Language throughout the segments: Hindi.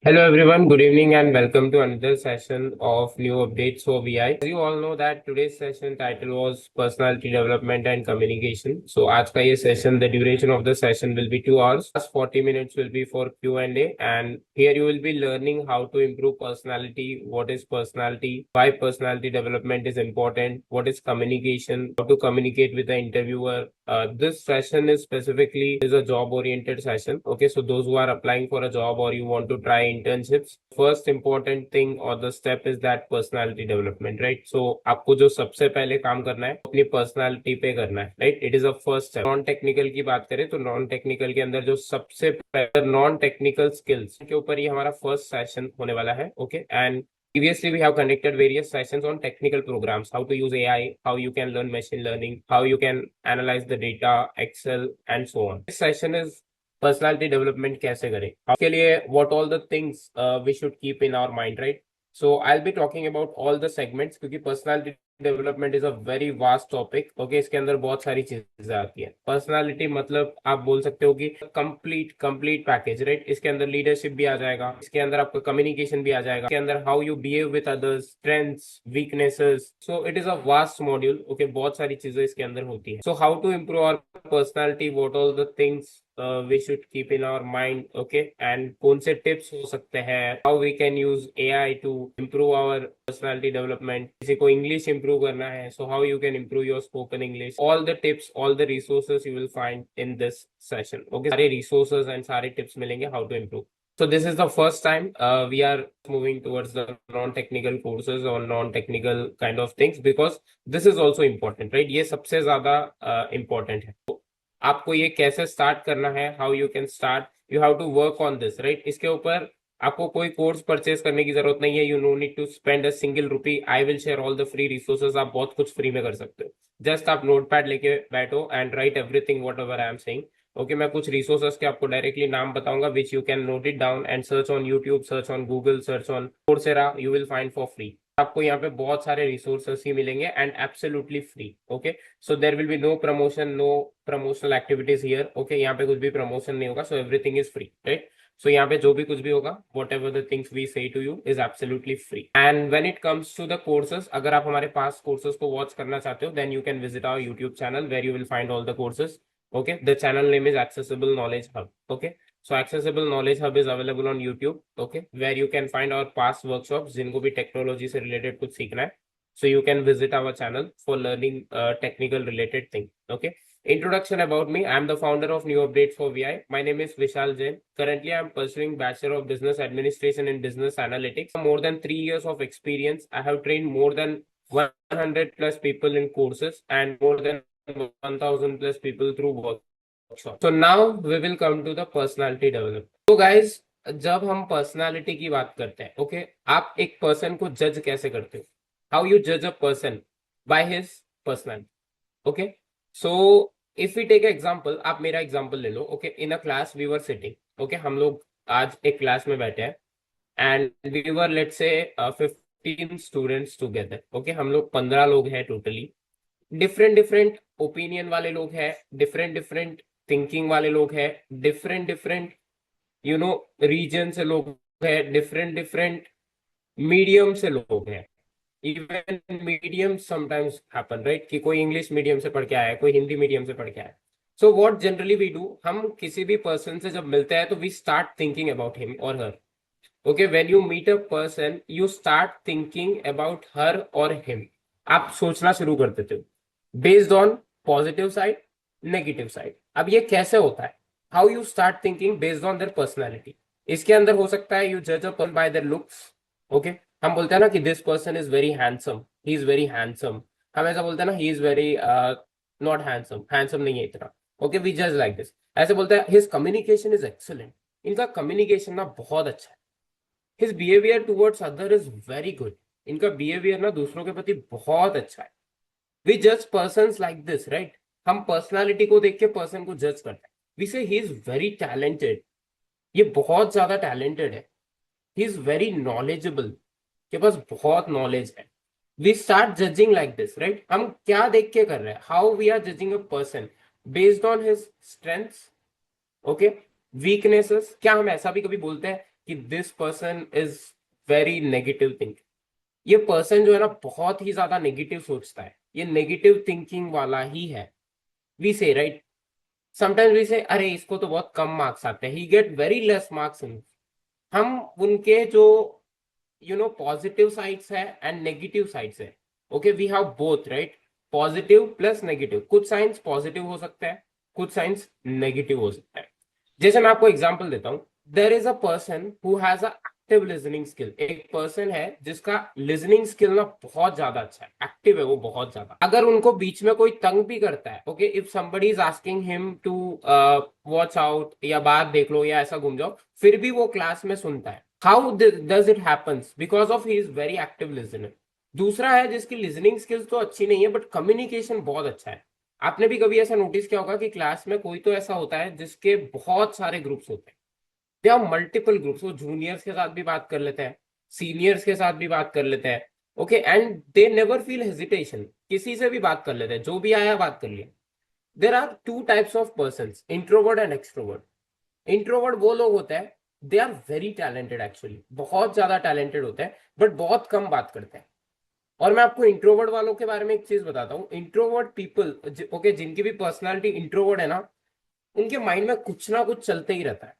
Hello everyone, good evening and welcome to another session of new updates for VI. As you all know that today's session title was personality development and communication. So आज का ये session, the duration of the session will be 2 hours. Last 40 minutes will be for Q&A and here you will be learning how to improve personality, what is personality, why personality development is important, what is communication, how to communicate with the interviewer. This session is specifically is a job oriented session. Okay, so those who are applying for a job or you want to try internships, first important thing or the step is that personality development, right? So आपको जो सबसे पहले काम करना है अपनी पर्सनालिटी पे करना है, right? It is a first step. Non technical की बात करें तो नॉन टेक्निकल के अंदर जो सबसे पहले नॉन टेक्निकल स्किल्स के ऊपर ये हमारा फर्स्ट सेशन होने वाला है। Okay, and previously we have conducted various sessions on technical programs, how to use AI, how you can learn machine learning, how you can analyze the data, Excel and so on. This session is personality development कैसे करें, उसके लिए what all the things we should keep in our mind, right? So I'll be talking about all the segments क्योंकि personality development is a very vast topic. Okay, इसके अंदर बहुत सारी चीजें आती है। पर्सनालिटी मतलब आप बोल सकते हो कि कंप्लीट पैकेज, राइट? इसके अंदर लीडरशिप भी आ जाएगा, इसके अंदर आपका कम्युनिकेशन भी आ जाएगा, इसके अंदर how you behave with others, strengths, weaknesses. So it is a vast module. Okay, बहुत सारी चीजें इसके अंदर होती है। So how to improve our personality, what all the things we should keep in our mind, okay, and कौन से tips हो सकते हैं, how we can use AI to improve our personality development, किसी को English improve करना है, so how you can improve your spoken English, all the tips, all the resources you will find in this session, okay? सारे resources and सारे tips मिलेंगे how to improve. So this is the first time we are moving towards the non-technical courses or non-technical kind of things because this is also important, right? ये सबसे ज्यादा important है। आपको ये कैसे स्टार्ट करना है, how you can start, you have to work on this, right? इसके ऊपर आपको कोई कोर्स परचेज करने की जरूरत नहीं है। You no need to spend a single rupee. I will share all the free resources. आप बहुत कुछ फ्री में कर सकते हो। जस्ट आप नोट पैड लेके बैठो and write everything whatever I am saying. Okay, मैं कुछ रिसोर्सेज के आपको डायरेक्टली नाम बताऊंगा which you can note it down and search on YouTube, search on Google, search on Coursera, you will find for free. आपको यहाँ पे बहुत सारे रिसोर्सेस ही मिलेंगे and absolutely free. Okay, so there will be no promotion, no promotional activities here. Okay, यहाँ पे कुछ भी प्रमोशन नहीं होगा। So everything is free, right? So यहाँ पे जो भी कुछ भी होगा, whatever the things we say to you is absolutely free. And when it comes to the courses, अगर आप हमारे पास कोर्सेज को वॉच करना चाहते हो then you can visit our YouTube channel where you will find all the courses. Okay, the channel name is Accessible Knowledge Hub. Okay, so Accessible Knowledge Hub is available on YouTube. Okay, where you can find our past workshops जिनको भी टेक्नोलॉजी से रिलेटेड कुछ सीखना है, so you can visit our channel for learning technical related thing. Okay, introduction about me. I am the founder of New Updates for VI. My name is Vishal Jain. Currently I am pursuing Bachelor of Business Administration in Business Analytics. More than 3 years of experience. I have trained more than 100 plus people in courses and more than 1000 plus people through workshop. So now we will come to the personality development. So guys, जब हम पर्सनालिटी की बात करते हैं, ओके, आप एक पर्सन को जज कैसे करते हो? हाउ यू जज a person? By his personality. Okay, so if we take example, आप मेरा एग्जांपल ले लो। Okay, in a class we were sitting. Okay, हम लोग आज एक क्लास में बैठे हैं and we were let's say 15 students together. Okay, हम लोग 15 लोग हैं टोटली। डिफरेंट डिफरेंट ओपिनियन वाले लोग हैं, डिफरेंट डिफरेंट थिंकिंग वाले लोग हैं, different different you know reason से लोग हैं, डिफरेंट डिफरेंट मीडियम से लोग हैं। Even medium sometimes happen, right? कि कोई इंग्लिश मीडियम से पढ़ के आया है, कोई हिंदी मीडियम से पढ़ के आया है। So what generally we do, हम किसी भी पर्सन से जब मिलते हैं तो we start thinking about him और her. Okay, when you meet a person you start thinking about her और हिम। आप सोचना शुरू कर देते हो based on positive side, negative side. अब ये कैसे होता है? How you start thinking based on their personality. इसके अंदर हो सकता है यू जज a person bye there looks. Okay, हम बोलते हैं ना कि this person is very handsome, he is very handsome. हम ऐसा बोलते हैं ना, he is very not handsome, handsome नहीं है इतना। ओके, वी जज लाइक दिस। ऐसे बोलते हैं हिज कम्युनिकेशन इज एक्सलेंट, इनका कम्युनिकेशन ना बहुत अच्छा है। His behaviour towards other is very good, इनका बिहेवियर ना दूसरों के प्रति बहुत अच्छा है। वी जज पर्सन लाइक दिस, राइट? हम पर्सनालिटी को देख के पर्सन को जज करते हैं। वी से ही इज वेरी टैलेंटेड, ये बहुत ज्यादा टैलेंटेड है। ही इज वेरी नॉलेजेबल, के पास बहुत नॉलेज है। We start judging like this, right? हम क्या देख के कर रहे हैं? How we are judging a person based on his strengths, okay, weaknesses. क्या हम ऐसा भी कभी बोलते हैं कि this person is very negative thinking, ये पर्सन जो है ना बहुत ही ज्यादा नेगेटिव सोचता है, ये नेगेटिव थिंकिंग वाला ही है, वी से राइट, समटाइम्स वी से अरे इसको तो बहुत कम मार्क्स आते हैं, he get very less marks in. हम उनके जो पॉजिटिव साइड्स है एंड नेगेटिव साइड्स है, okay we have both right, positive plus negative, कुछ साइंस पॉजिटिव हो सकता है, कुछ साइंस नेगेटिव हो सकता है। जैसे मैं आपको एग्जांपल देता हूं, there is a person who has a active listening skill, एक पर्सन है जिसका लिसनिंग स्किल ना बहुत ज्यादा अच्छा है, एक्टिव है वो बहुत ज्यादा। अगर उनको बीच में कोई तंग भी करता है, okay if somebody is asking him to watch out या बाहर देख लो या ऐसा घूम जाओ, फिर भी वो क्लास में सुनता है। How does it happens? Because of he is very active listener. दूसरा है जिसकी लिसनिंग स्किल्स तो अच्छी नहीं है बट कम्युनिकेशन बहुत अच्छा है। आपने भी कभी ऐसा नोटिस किया होगा कि क्लास में कोई तो ऐसा होता है जिसके बहुत सारे ग्रुप्स होते हैं, दे आर मल्टीपल ग्रुप्स, वो जूनियर्स के साथ भी बात कर लेते हैं, सीनियर्स के साथ भी बात कर लेते हैं, okay and they never feel hesitation, किसी से भी बात कर लेते हैं, जो भी आया बात कर लिया। There are two types of person, introvert and extrovert. Introvert वो लोग होते हैं, they are very talented, actually बहुत ज्यादा टैलेंटेड होते हैं बट बहुत कम बात करते हैं। और मैं आपको इंट्रोवर्ट वालों के बारे में एक चीज बताता हूँ, इंट्रोवर्ट पीपल, ओके जिनकी भी पर्सनालिटी इंट्रोवर्ट है ना, उनके माइंड में कुछ ना कुछ चलते ही रहता है,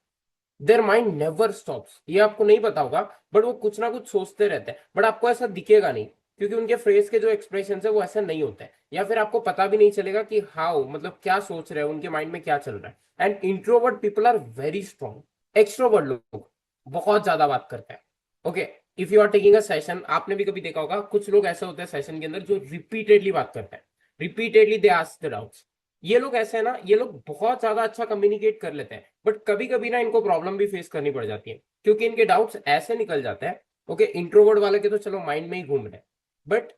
देयर माइंड नेवर स्टॉप्स। ये आपको नहीं पता होगा बट वो कुछ ना कुछ सोचते रहते हैं, बट आपको ऐसा दिखेगा नहीं क्योंकि उनके फेस के जो एक्सप्रेशन है वो ऐसा नहीं होते हैं, या फिर आपको पता भी नहीं चलेगा कि हाउ, मतलब क्या सोच रहे हैं, उनके माइंड में क्या चल रहा है। And introvert people are very strong. Extrovert लोग बहुत ज्यादा बात करते हैं, okay if you are taking a session, आपने भी कभी देखा होगा कुछ लोग ऐसे होते हैं सेशन के अंदर जो रिपीटेडली बात करते हैं, repeatedly they ask the doubts. ये लोग ऐसे है ना, ये लोग बहुत ज्यादा अच्छा कम्युनिकेट कर लेते हैं बट कभी कभी ना इनको प्रॉब्लम भी फेस करनी पड़ जाती है क्योंकि इनके डाउट्स ऐसे निकल जाते हैं, ओके इंट्रोवर्ट वाले के तो चलो माइंड में ही घूम रहे, बट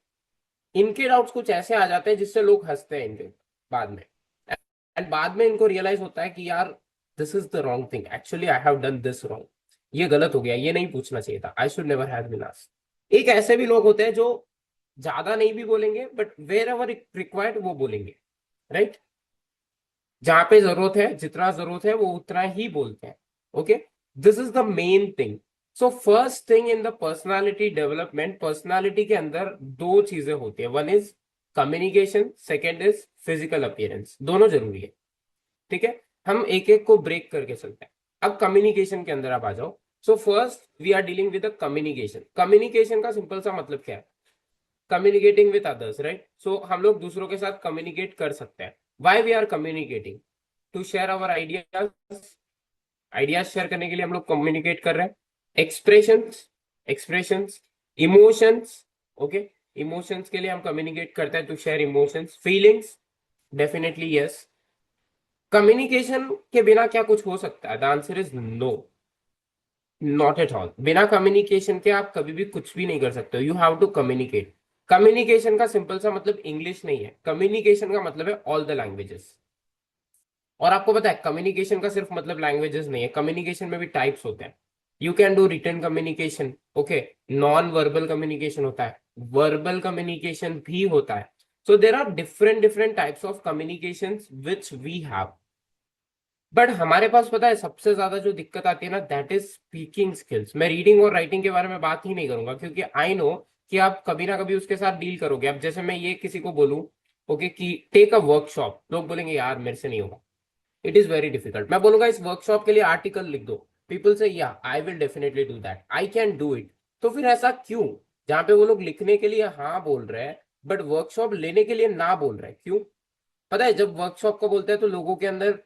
इनके डाउट्स कुछ ऐसे आ जाते हैं जिससे लोग हंसते हैं इनके बाद में, एंड बाद में इनको रियलाइज होता है कि यार this is the wrong thing, actually I have done this wrong, ये गलत हो गया, ये नहीं पूछना चाहिए था, I should never have been asked. एक ऐसे भी लोग होते हैं जो ज्यादा नहीं भी बोलेंगे बट वेर एवर रिक्वायर्ड वो बोलेंगे, राइट, जहां पे जरूरत है, जितना जरूरत है वो उतना ही बोलते हैं, okay this is the main thing. So first thing in the personality development, personality के अंदर दो चीजें होती है, one is communication, second is physical appearance, दोनों जरूरी है, ठीक है। हम एक एक को ब्रेक करके चलते हैं। अब कम्युनिकेशन के अंदर आप आ जाओ। So first we are dealing with communication. Communication का सिंपल सा मतलब क्या है? Communicating with others, right. So हम लोग दूसरों के साथ कम्युनिकेट कर सकते हैं। Why we are communicating? To share our ideas, ideas share करने के लिए हम लोग कम्युनिकेट कर रहे हैं। Expressions, expressions, emotions, okay emotions के लिए हम कम्युनिकेट करते हैं, to share emotions, feelings, definitely yes. Communication के बिना क्या कुछ हो सकता है? The answer is no, not at all. बिना कम्युनिकेशन के आप कभी भी कुछ भी नहीं कर सकते हो, you have to communicate. Communication का सिंपल सा मतलब इंग्लिश नहीं है, कम्युनिकेशन का मतलब है ऑल द लैंग्वेजेस। और आपको पता है कम्युनिकेशन का सिर्फ मतलब लैंग्वेजेस नहीं है, कम्युनिकेशन में भी टाइप्स होते हैं। You can do written communication, okay non verbal communication होता है, वर्बल कम्युनिकेशन भी होता है। So there are different different types of communication which we have. But हमारे पास पता है सबसे ज्यादा जो दिक्कत आती है ना, दैट इज स्पीकिंग स्किल्स। मैं रीडिंग और राइटिंग के बारे में बात ही नहीं करूंगा क्योंकि आई नो कि आप कभी ना कभी उसके साथ डील करोगे। अब जैसे मैं ये किसी को बोलूं, ओके कि टेक अ वर्कशॉप, लोग बोलेंगे यार मेरे से नहीं होगा, इट इज वेरी डिफिकल्ट। मैं बोलूंगा इस वर्कशॉप के लिए आर्टिकल लिख दो, पीपल से या I will definitely do that, I can do it. तो फिर ऐसा क्यों? जहां पे वो लोग लिखने के लिए हाँ बोल रहे हैं बट वर्कशॉप लेने के लिए ना बोल रहे हैं, क्यों? पता है जब वर्कशॉप को बोलते हैं तो लोगों के अंदर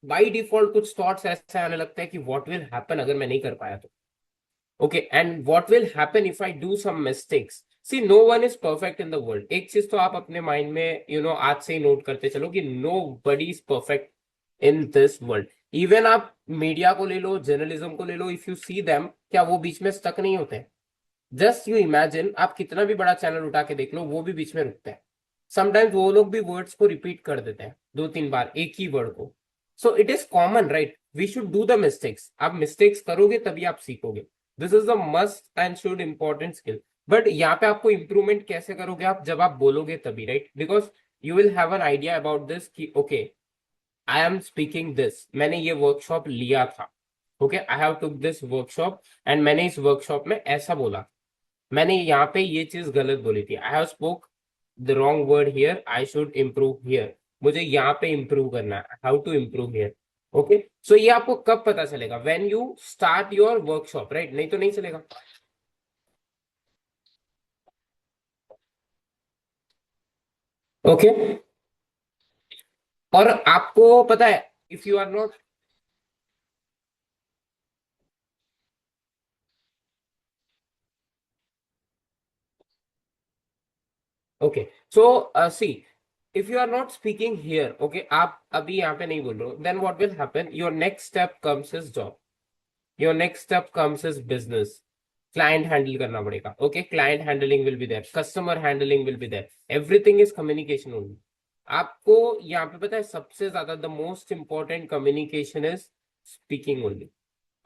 बाई डिफॉल्ट कुछ थॉट्स ऐसे आने लगते हैं कि व्हाट विल हैपन अगर मैं नहीं कर पाया तो, okay and what will happen if I do some mistakes. See no one is perfect in the world. एक चीज तो आप अपने माइंड में आज से ही नोट करते चलो कि nobody is perfect in this world. Even आप मीडिया को ले लो, जर्नलिज्म को ले लो, इफ यू सी देम, क्या वो बीच में स्टक नहीं होते? जस्ट यू इमेजिन, आप कितना भी बड़ा चैनल उठा के देख लो, वो भी बीच में रुकते हैं। समटाइम्स वो लोग भी वर्ड्स को रिपीट कर देते हैं दो तीन बार एक ही वर्ड को। So it is common, right, we should do the mistakes. आप मिस्टेक्स करोगे तभी आप सीखोगे, this is the must and should important skill. But यहाँ पे आपको इंप्रूवमेंट कैसे करोगे आप? जब आप बोलोगे तभी, right, because you will have an idea about this कि okay I am speaking this, मैंने ये वर्कशॉप लिया था, okay, I have took this workshop and मैंने इस वर्कशॉप में ऐसा बोला, मैंने यहाँ पे ये चीज गलत बोली थी, I have spoke the wrong word here, I should improve here, मुझे यहाँ पे इम्प्रूव करना है, how to improve here. Okay, so ये आपको कब पता चलेगा, when you start your workshop, right, नहीं तो नहीं चलेगा। ओके, और आपको पता है, if you are not, okay, so see, if you are not speaking here, okay, आप अभी यहाँ पे नहीं बोल रहे हो, then what will happen, your next step comes is job, your next step comes is business, client handle करना पड़ेगा, ओके, client handling will be there, customer handling will be there, everything is communication only. आपको यहाँ पे पता है सबसे ज्यादा the most important communication is speaking only.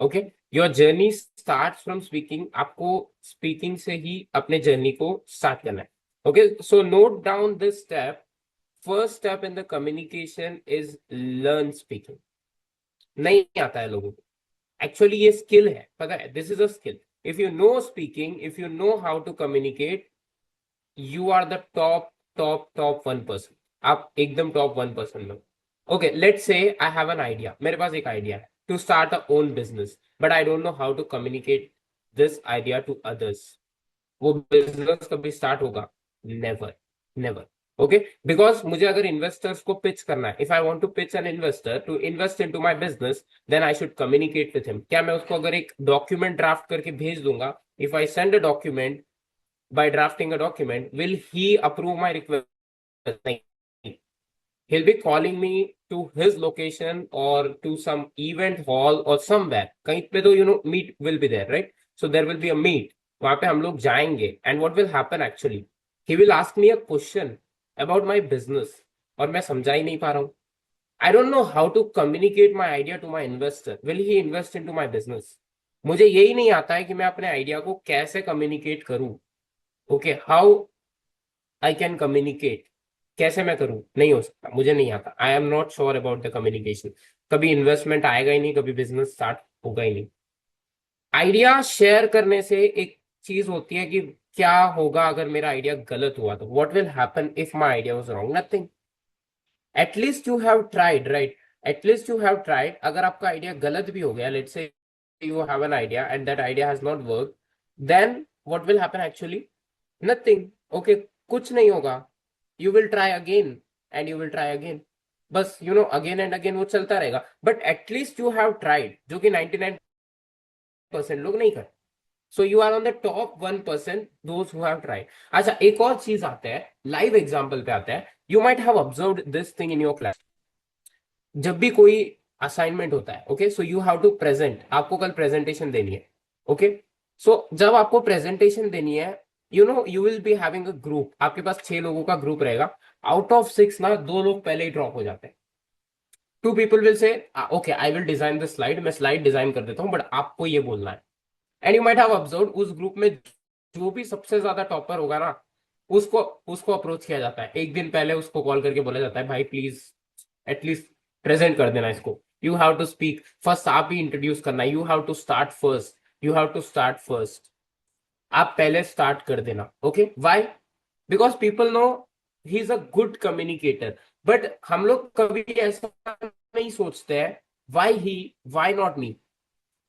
Okay, your journey start from speaking, आपको स्पीकिंग से ही अपने जर्नी को स्टार्ट करना है। Okay, so note down this step, first step in the communication is learn speaking. नहीं आता है लोगों को, एक्चुअली ये स्किल है, पता है, this is a skill. If you know speaking, if you know how to communicate, you are the top top top 1%, आप एकदम टॉप 1% में। Okay, let's say I have an idea, मेरे पास एक आइडिया है to start a own business, but I don't know how to communicate this idea to others. वो बिजनेस कभी स्टार्ट होगा? Never, never. ओके, बिकॉज मुझे अगर इन्वेस्टर्स को पिच करना है, if I want to pitch an investor to invest into my business, then I should communicate with him. क्या मैं उसको अगर एक डॉक्यूमेंट ड्राफ्ट करके भेज दूंगा, if I send a document, by drafting a document, will he approve my request? नहीं, he'll be calling me to his location or to some event hall or somewhere, कहीं पे तो meet will be there, right? So there will be a meet, वहां पे हम लोग जाएंगे, and what will happen actually, he will ask me a question about my business, और मैं समझा ही नहीं पा रहा हूँ, I don't know how to communicate my idea to my investor, will he invest into my business? मुझे यही नहीं आता है कि मैं अपने आइडिया को कैसे कम्युनिकेट करूं। Okay, how I can communicate, कैसे मैं करूं, नहीं हो सकता, मुझे नहीं आता, I am not sure about the communication. कभी इन्वेस्टमेंट आएगा ही नहीं, कभी बिजनेस स्टार्ट होगा ही नहीं। आइडिया शेयर करने से एक चीज होती है कि क्या होगा अगर मेरा आइडिया गलत हुआ, तो what will happen if my idea was wrong? Nothing, at least you have tried, right, at least you have tried. अगर आपका आइडिया गलत भी हो गया, let's say you have an idea and that idea has not work, then what will happen actually? Nothing. Okay, कुछ नहीं होगा, you will try again and you will try again, बस अगेन एंड अगेन वो चलता रहेगा, but at least you have tried, जो कि 99% लोग नहीं करते। So you are on the top 1%, those who have tried. अच्छा, एक और चीज आता है, लाइव एग्जाम्पल पे आता है, you might have observed this thing in your class. जब भी कोई असाइनमेंट होता है, okay, so you have to present, आपको कल प्रेजेंटेशन देनी है, ओके, सो जब आपको प्रेजेंटेशन देनी है, you will be having a group, आपके पास 6 लोगों का ग्रुप रहेगा, आउट ऑफ 6 ना 2 लोग पहले ही ड्रॉप हो जाते हैं। 2 people will say okay, I will design the slide, मैं स्लाइड डिजाइन कर देता हूँ, बट आपको ये बोलना है। And you might have observe, उस ग्रुप में जो भी सबसे ज्यादा टॉपर होगा ना, उसको उसको अप्रोच किया जाता है, एक दिन पहले उसको कॉल करके बोला जाता है, भाई प्लीज एटलीस्ट प्रेजेंट कर देना इसको, you have to speak first, आप ही इंट्रोड्यूस करना, you have to start first, you have to start first, आप पहले स्टार्ट कर देना। Okay, why? Because people know he is a good communicator, but हम लोग कभी ऐसा नहीं सोचते हैं, वाई नॉट मी,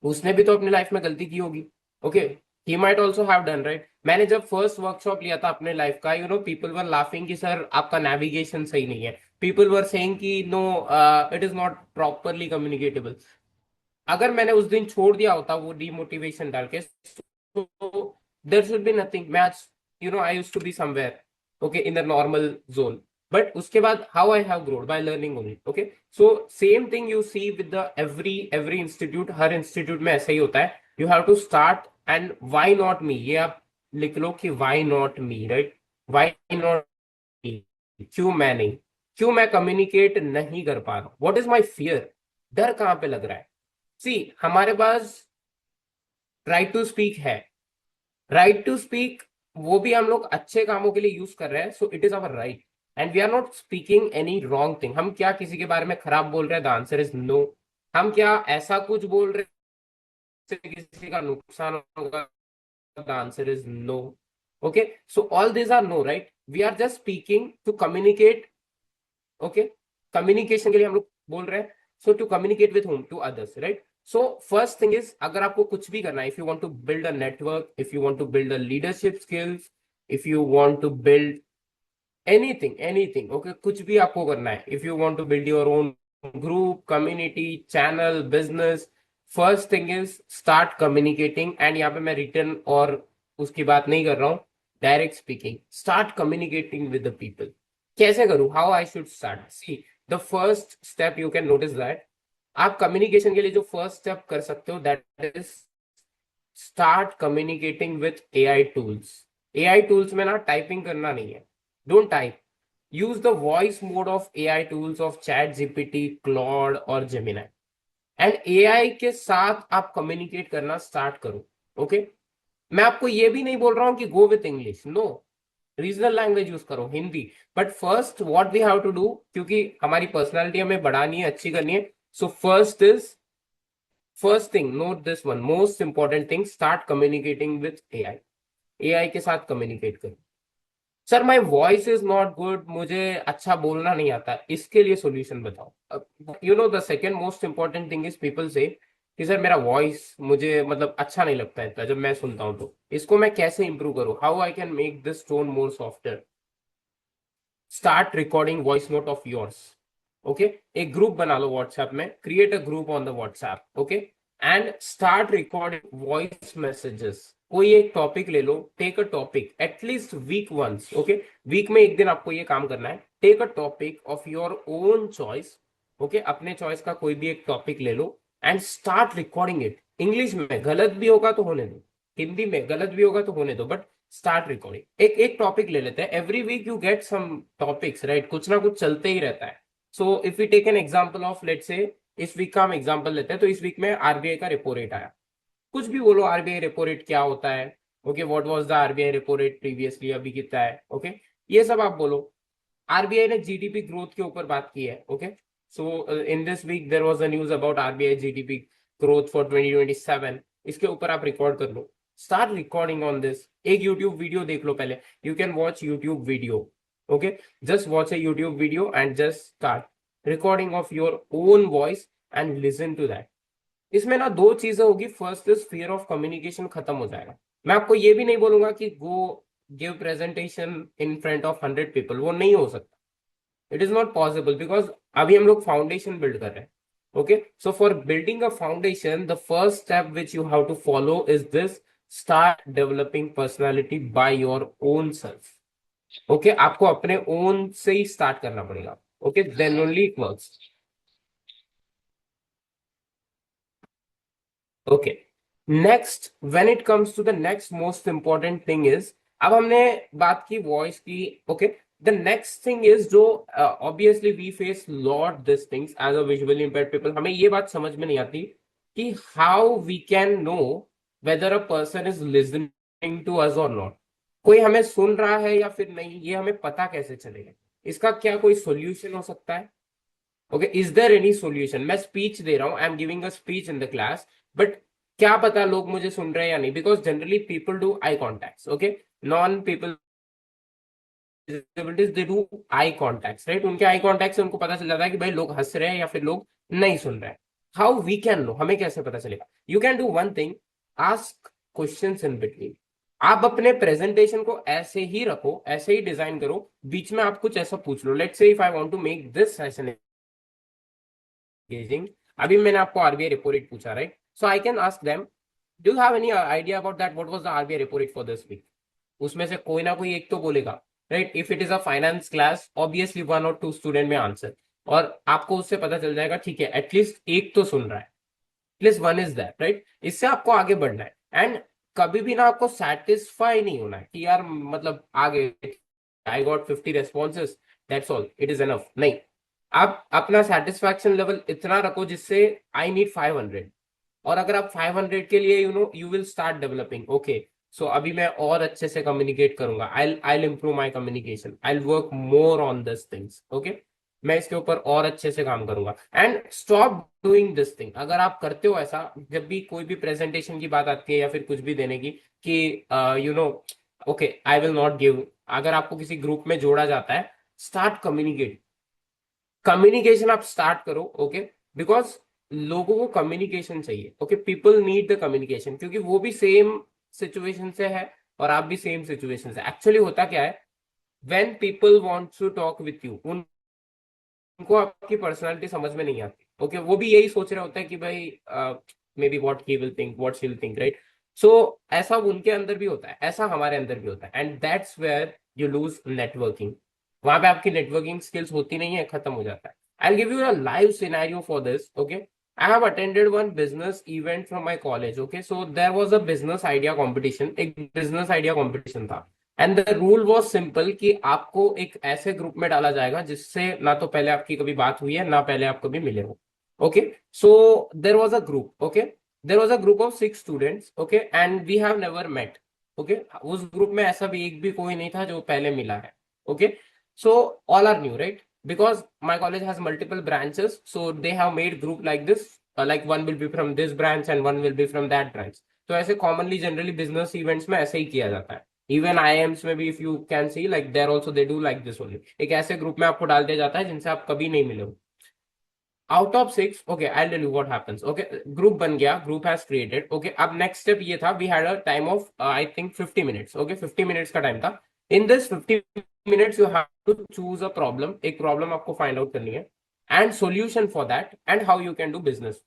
उसने भी तो अपनी लाइफ में गलती की होगी, okay, he might also have done, right. मैंने जब फर्स्ट वर्कशॉप लिया था अपने लाइफ का, पीपल वर लाफिंग कि सर आपका नेविगेशन सही नहीं है, पीपल वर सेइंग कि no, it is not properly communicable. अगर मैंने उस दिन छोड़ दिया होता वो डीमोटिवेशन डाल के, तो देयर शुड बी नथिंग, मैं आज I used to be somewhere, okay, in the normal zone, but उसके बाद how I have grown by learning only. Okay, so same thing you see with the every institute, हर इंस्टीट्यूट में ऐसा ही होता है, you have to start, and why not me, ये आप लिख लो कि why not me, right, why not me, क्यों मैं नहीं, क्यों मैं कम्युनिकेट नहीं कर पा रहा हूं, व्हाट इज माई फियर, डर कहां पे लग रहा है। सी, हमारे पास राइट टू स्पीक है, राइट टू स्पीक, वो भी हम लोग अच्छे कामों के लिए यूज कर रहे हैं, so it is our right, and we are not speaking any wrong thing. हम क्या किसी के बारे में खराब बोल रहे हैं? The answer is no. हम क्या ऐसा कुछ बोल रहे से किसी का नुकसान होगा? The answer is no. Okay, so all these are no, right? We are just speaking to communicate. Okay, communication के लिए हम लोग बोल रहे हैं. So to communicate with whom? To others, right? So first thing is, अगर आपको कुछ भी करना है, if you want to build a network, if you want to build a leadership skills, if you want to build anything, okay, कुछ भी आपको करना है, if you want to build your own group, community, channel, business, first thing is start communicating. and यहाँ पे मैं written और उसकी बात नहीं कर रहा हूँ, direct speaking. Start communicating with the people. कैसे करूँ? How I should start? See, the first step you can notice that आप कम्युनिकेशन के लिए जो फर्स्ट स्टेप कर सकते हो, that is start communicating with AI tools. AI tools में ना टाइपिंग करना नहीं है. Don't type. Use the voice mode of AI tools of ChatGPT, Claude और जेमिनाई. एंड एआई के साथ आप कम्युनिकेट करना स्टार्ट करो. ओके, मैं आपको ये भी नहीं बोल रहा हूं कि go with English. No, regional language use करो, Hindi. But first what we have to do, क्योंकि हमारी पर्सनालिटी हमें बढ़ानी है, अच्छी करनी है. So first thing, note this one, most important thing, start communicating with AI. AI के साथ कम्युनिकेट करो. Sir my voice is not good, मुझे अच्छा बोलना नहीं आता, इसके लिए सोल्यूशन बताओ. You know the second most important thing is people से कि सर मेरा वॉइस मुझे मतलब अच्छा नहीं लगता है जब मैं सुनता हूं, तो इसको मैं कैसे इंप्रूव करूं? How I can make this tone more softer? Start recording voice note of yours. Okay, एक ग्रुप बना लो व्हाट्सएप में, create a group on the WhatsApp. Okay, and start recording voice messages. कोई एक टॉपिक ले लो, take a topic at least week once. Okay, week में एक दिन आपको ये काम करना है. Take a topic of your own choice. Okay, अपने चॉइस का कोई भी एक टॉपिक ले लो and start recording it. English में गलत भी होगा तो होने दो, हिंदी में गलत भी होगा तो होने दो, बट स्टार्ट रिकॉर्डिंग. एक एक टॉपिक ले लेते हैं. Every week you get some topics, right? कुछ ना कुछ चलते ही रहता है. So if you take an example of, let's say इस वीक का हम एग्जांपल लेते हैं, तो इस वीक में आरबीआई का रेपो रेट आया. कुछ भी बोलो, आरबीआई रेपो रेट क्या होता है? Okay, what was the RBI repo rate previously, अभी कितना है? ओके, ये सब आप बोलो. आरबीआई ने जीडीपी ग्रोथ के ऊपर बात की है. Okay, so in this week there was a news about RBI GDP growth for 2027. इसके ऊपर आप रिकॉर्ड कर लो. Start recording on this. एक यूट्यूब वीडियो देख लो पहले. You can watch YouTube video. Okay, just watch a YouTube video and just start recording of your own voice and listen to that. इसमें ना दो चीजें होगी. First is fear of communication खत्म हो जाएगा. मैं आपको ये भी नहीं बोलूंगा कि go give presentation in front of 100 people, वो नहीं हो सकता. It is not possible because अभी हम लोग फाउंडेशन बिल्ड कर रहे हैं. Okay, so for building a foundation, the first step which you have to follow is this: start developing personality by your own self. Okay, आपको अपने ओन से ही स्टार्ट करना पड़ेगा. Okay, then only it works. Okay, next, when it comes to the next most important thing is, अब हमने बात की वॉइस की. Okay, the next thing is जो obviously we face lot this things as a visually impaired people. हमें ये बात समझ में नहीं आती कि how we can know whether a person is listening to us और नॉट. कोई हमें सुन रहा है या फिर नहीं, ये हमें पता कैसे चलेगा? इसका क्या कोई सोल्यूशन हो सकता है? Okay, is there any solution? मैं स्पीच दे रहा हूं, I am giving a speech in the class, but क्या पता लोग मुझे सुन रहे हैं या नहीं, because generally people do eye contacts. Okay, non people they do eye contacts, right? उनके आई कॉन्टैक्ट से उनको पता चल जाता है कि भाई लोग हंस रहे हैं या फिर लोग नहीं सुन रहे हैं. How we can know? हमें कैसे पता चलेगा? You can do one thing, ask questions in between. आप अपने प्रेजेंटेशन को ऐसे ही रखो, ऐसे ही डिजाइन करो, बीच में आप कुछ ऐसा पूछ लो. Let's say if I want to make this session engaging. अभी मैंने आपको आरबीआई रेपो रेट पूछा, right? So I can ask them, do you have any idea about that, what was the RBI repo rate for this week? उसमें से कोई ना कोई एक तो बोलेगा, right? If it is a finance class, obviously one और टू स्टूडेंट में आंसर, और आपको उससे पता चल जाएगा, ठीक है, एटलीस्ट एक तो सुन रहा है, at least one is that, right? इससे आपको आगे बढ़ना है. एंड कभी भी ना आपको सेटिस्फाई नहीं होना है कि यार मतलब आगे I got 50 responses, that's all, it is enough. नहीं, आप अपना सेटिस्फैक्शन लेवल इतना रखो जिससे आई नीड 500. और अगर आप 500 के लिए you will start developing. Okay, so अभी मैं और अच्छे से कम्युनिकेट करूंगा. I will improve my communication, I will work more on this things. Okay, मैं इसके ऊपर और अच्छे से काम करूंगा। And stop doing this thing. अगर आप करते हो ऐसा, जब भी कोई भी प्रेजेंटेशन की बात आती है या फिर कुछ भी देने की, कि you know okay I will not give, अगर आपको किसी ग्रुप में जोड़ा जाता है, स्टार्ट कम्युनिकेट। कम्युनिकेशन आप स्टार्ट करो, ओके, बिकॉज लोगों को कम्युनिकेशन चाहिए, okay, people need the communication, क्योंकि वो भी सेम सिचुएशन से है और आप भी सेम सिचुएशन से। एक्चुअली होता क्या है, when people want to talk with you, उनको आपकी पर्सनालिटी समझ में नहीं आती, ओके, वो भी यही सोच रहे होते हैं कि भाई maybe what he will think, what she will think, right. So ऐसा उनके अंदर भी होता है, ऐसा हमारे अंदर भी होता है, and that's where you lose networking. वहां पे आपकी नेटवर्किंग स्किल्स होती नहीं है, खत्म हो जाता है। I give you a live scenario for this, okay. I have attended one business event from my college. Okay, so there was a business idea competition. एक business idea competition था। And the rule was simple कि आपको एक ऐसे ग्रुप में डाला जाएगा जिससे ना तो पहले आपकी कभी बात हुई है, ना पहले आप कभी मिले हो। Okay, so there was a group, okay, there was a group of 6 students, okay, and we have never met. Okay, उस ग्रुप में ऐसा भी एक भी कोई नहीं था जो पहले मिला है। Okay, so all are new, right, because my college has multiple branches, so they have made group like this, like one will be from this branch and one will be from that branch। तो ऐसे commonly generally business events में ऐसे ही किया जाता है। इवन आईएम्स में भी if you can see like there also they do like this only, एक ऐसे ग्रुप में आपको डाल दिया जाता है जिनसे आप कभी नहीं मिले हो। Out of 6, okay, I tell you what happens. Okay, group बन गया, ग्रुप हैज क्रिएटेड, ओके। अब नेक्स्ट स्टेप ये था, we had a time of I think 50 minutes, okay, 50 minutes का टाइम था। In this 50 minutes you have to choose a problem, एक प्रॉब्लम आपको फाइंड आउट करनी है, and solution for that, and how you can do business.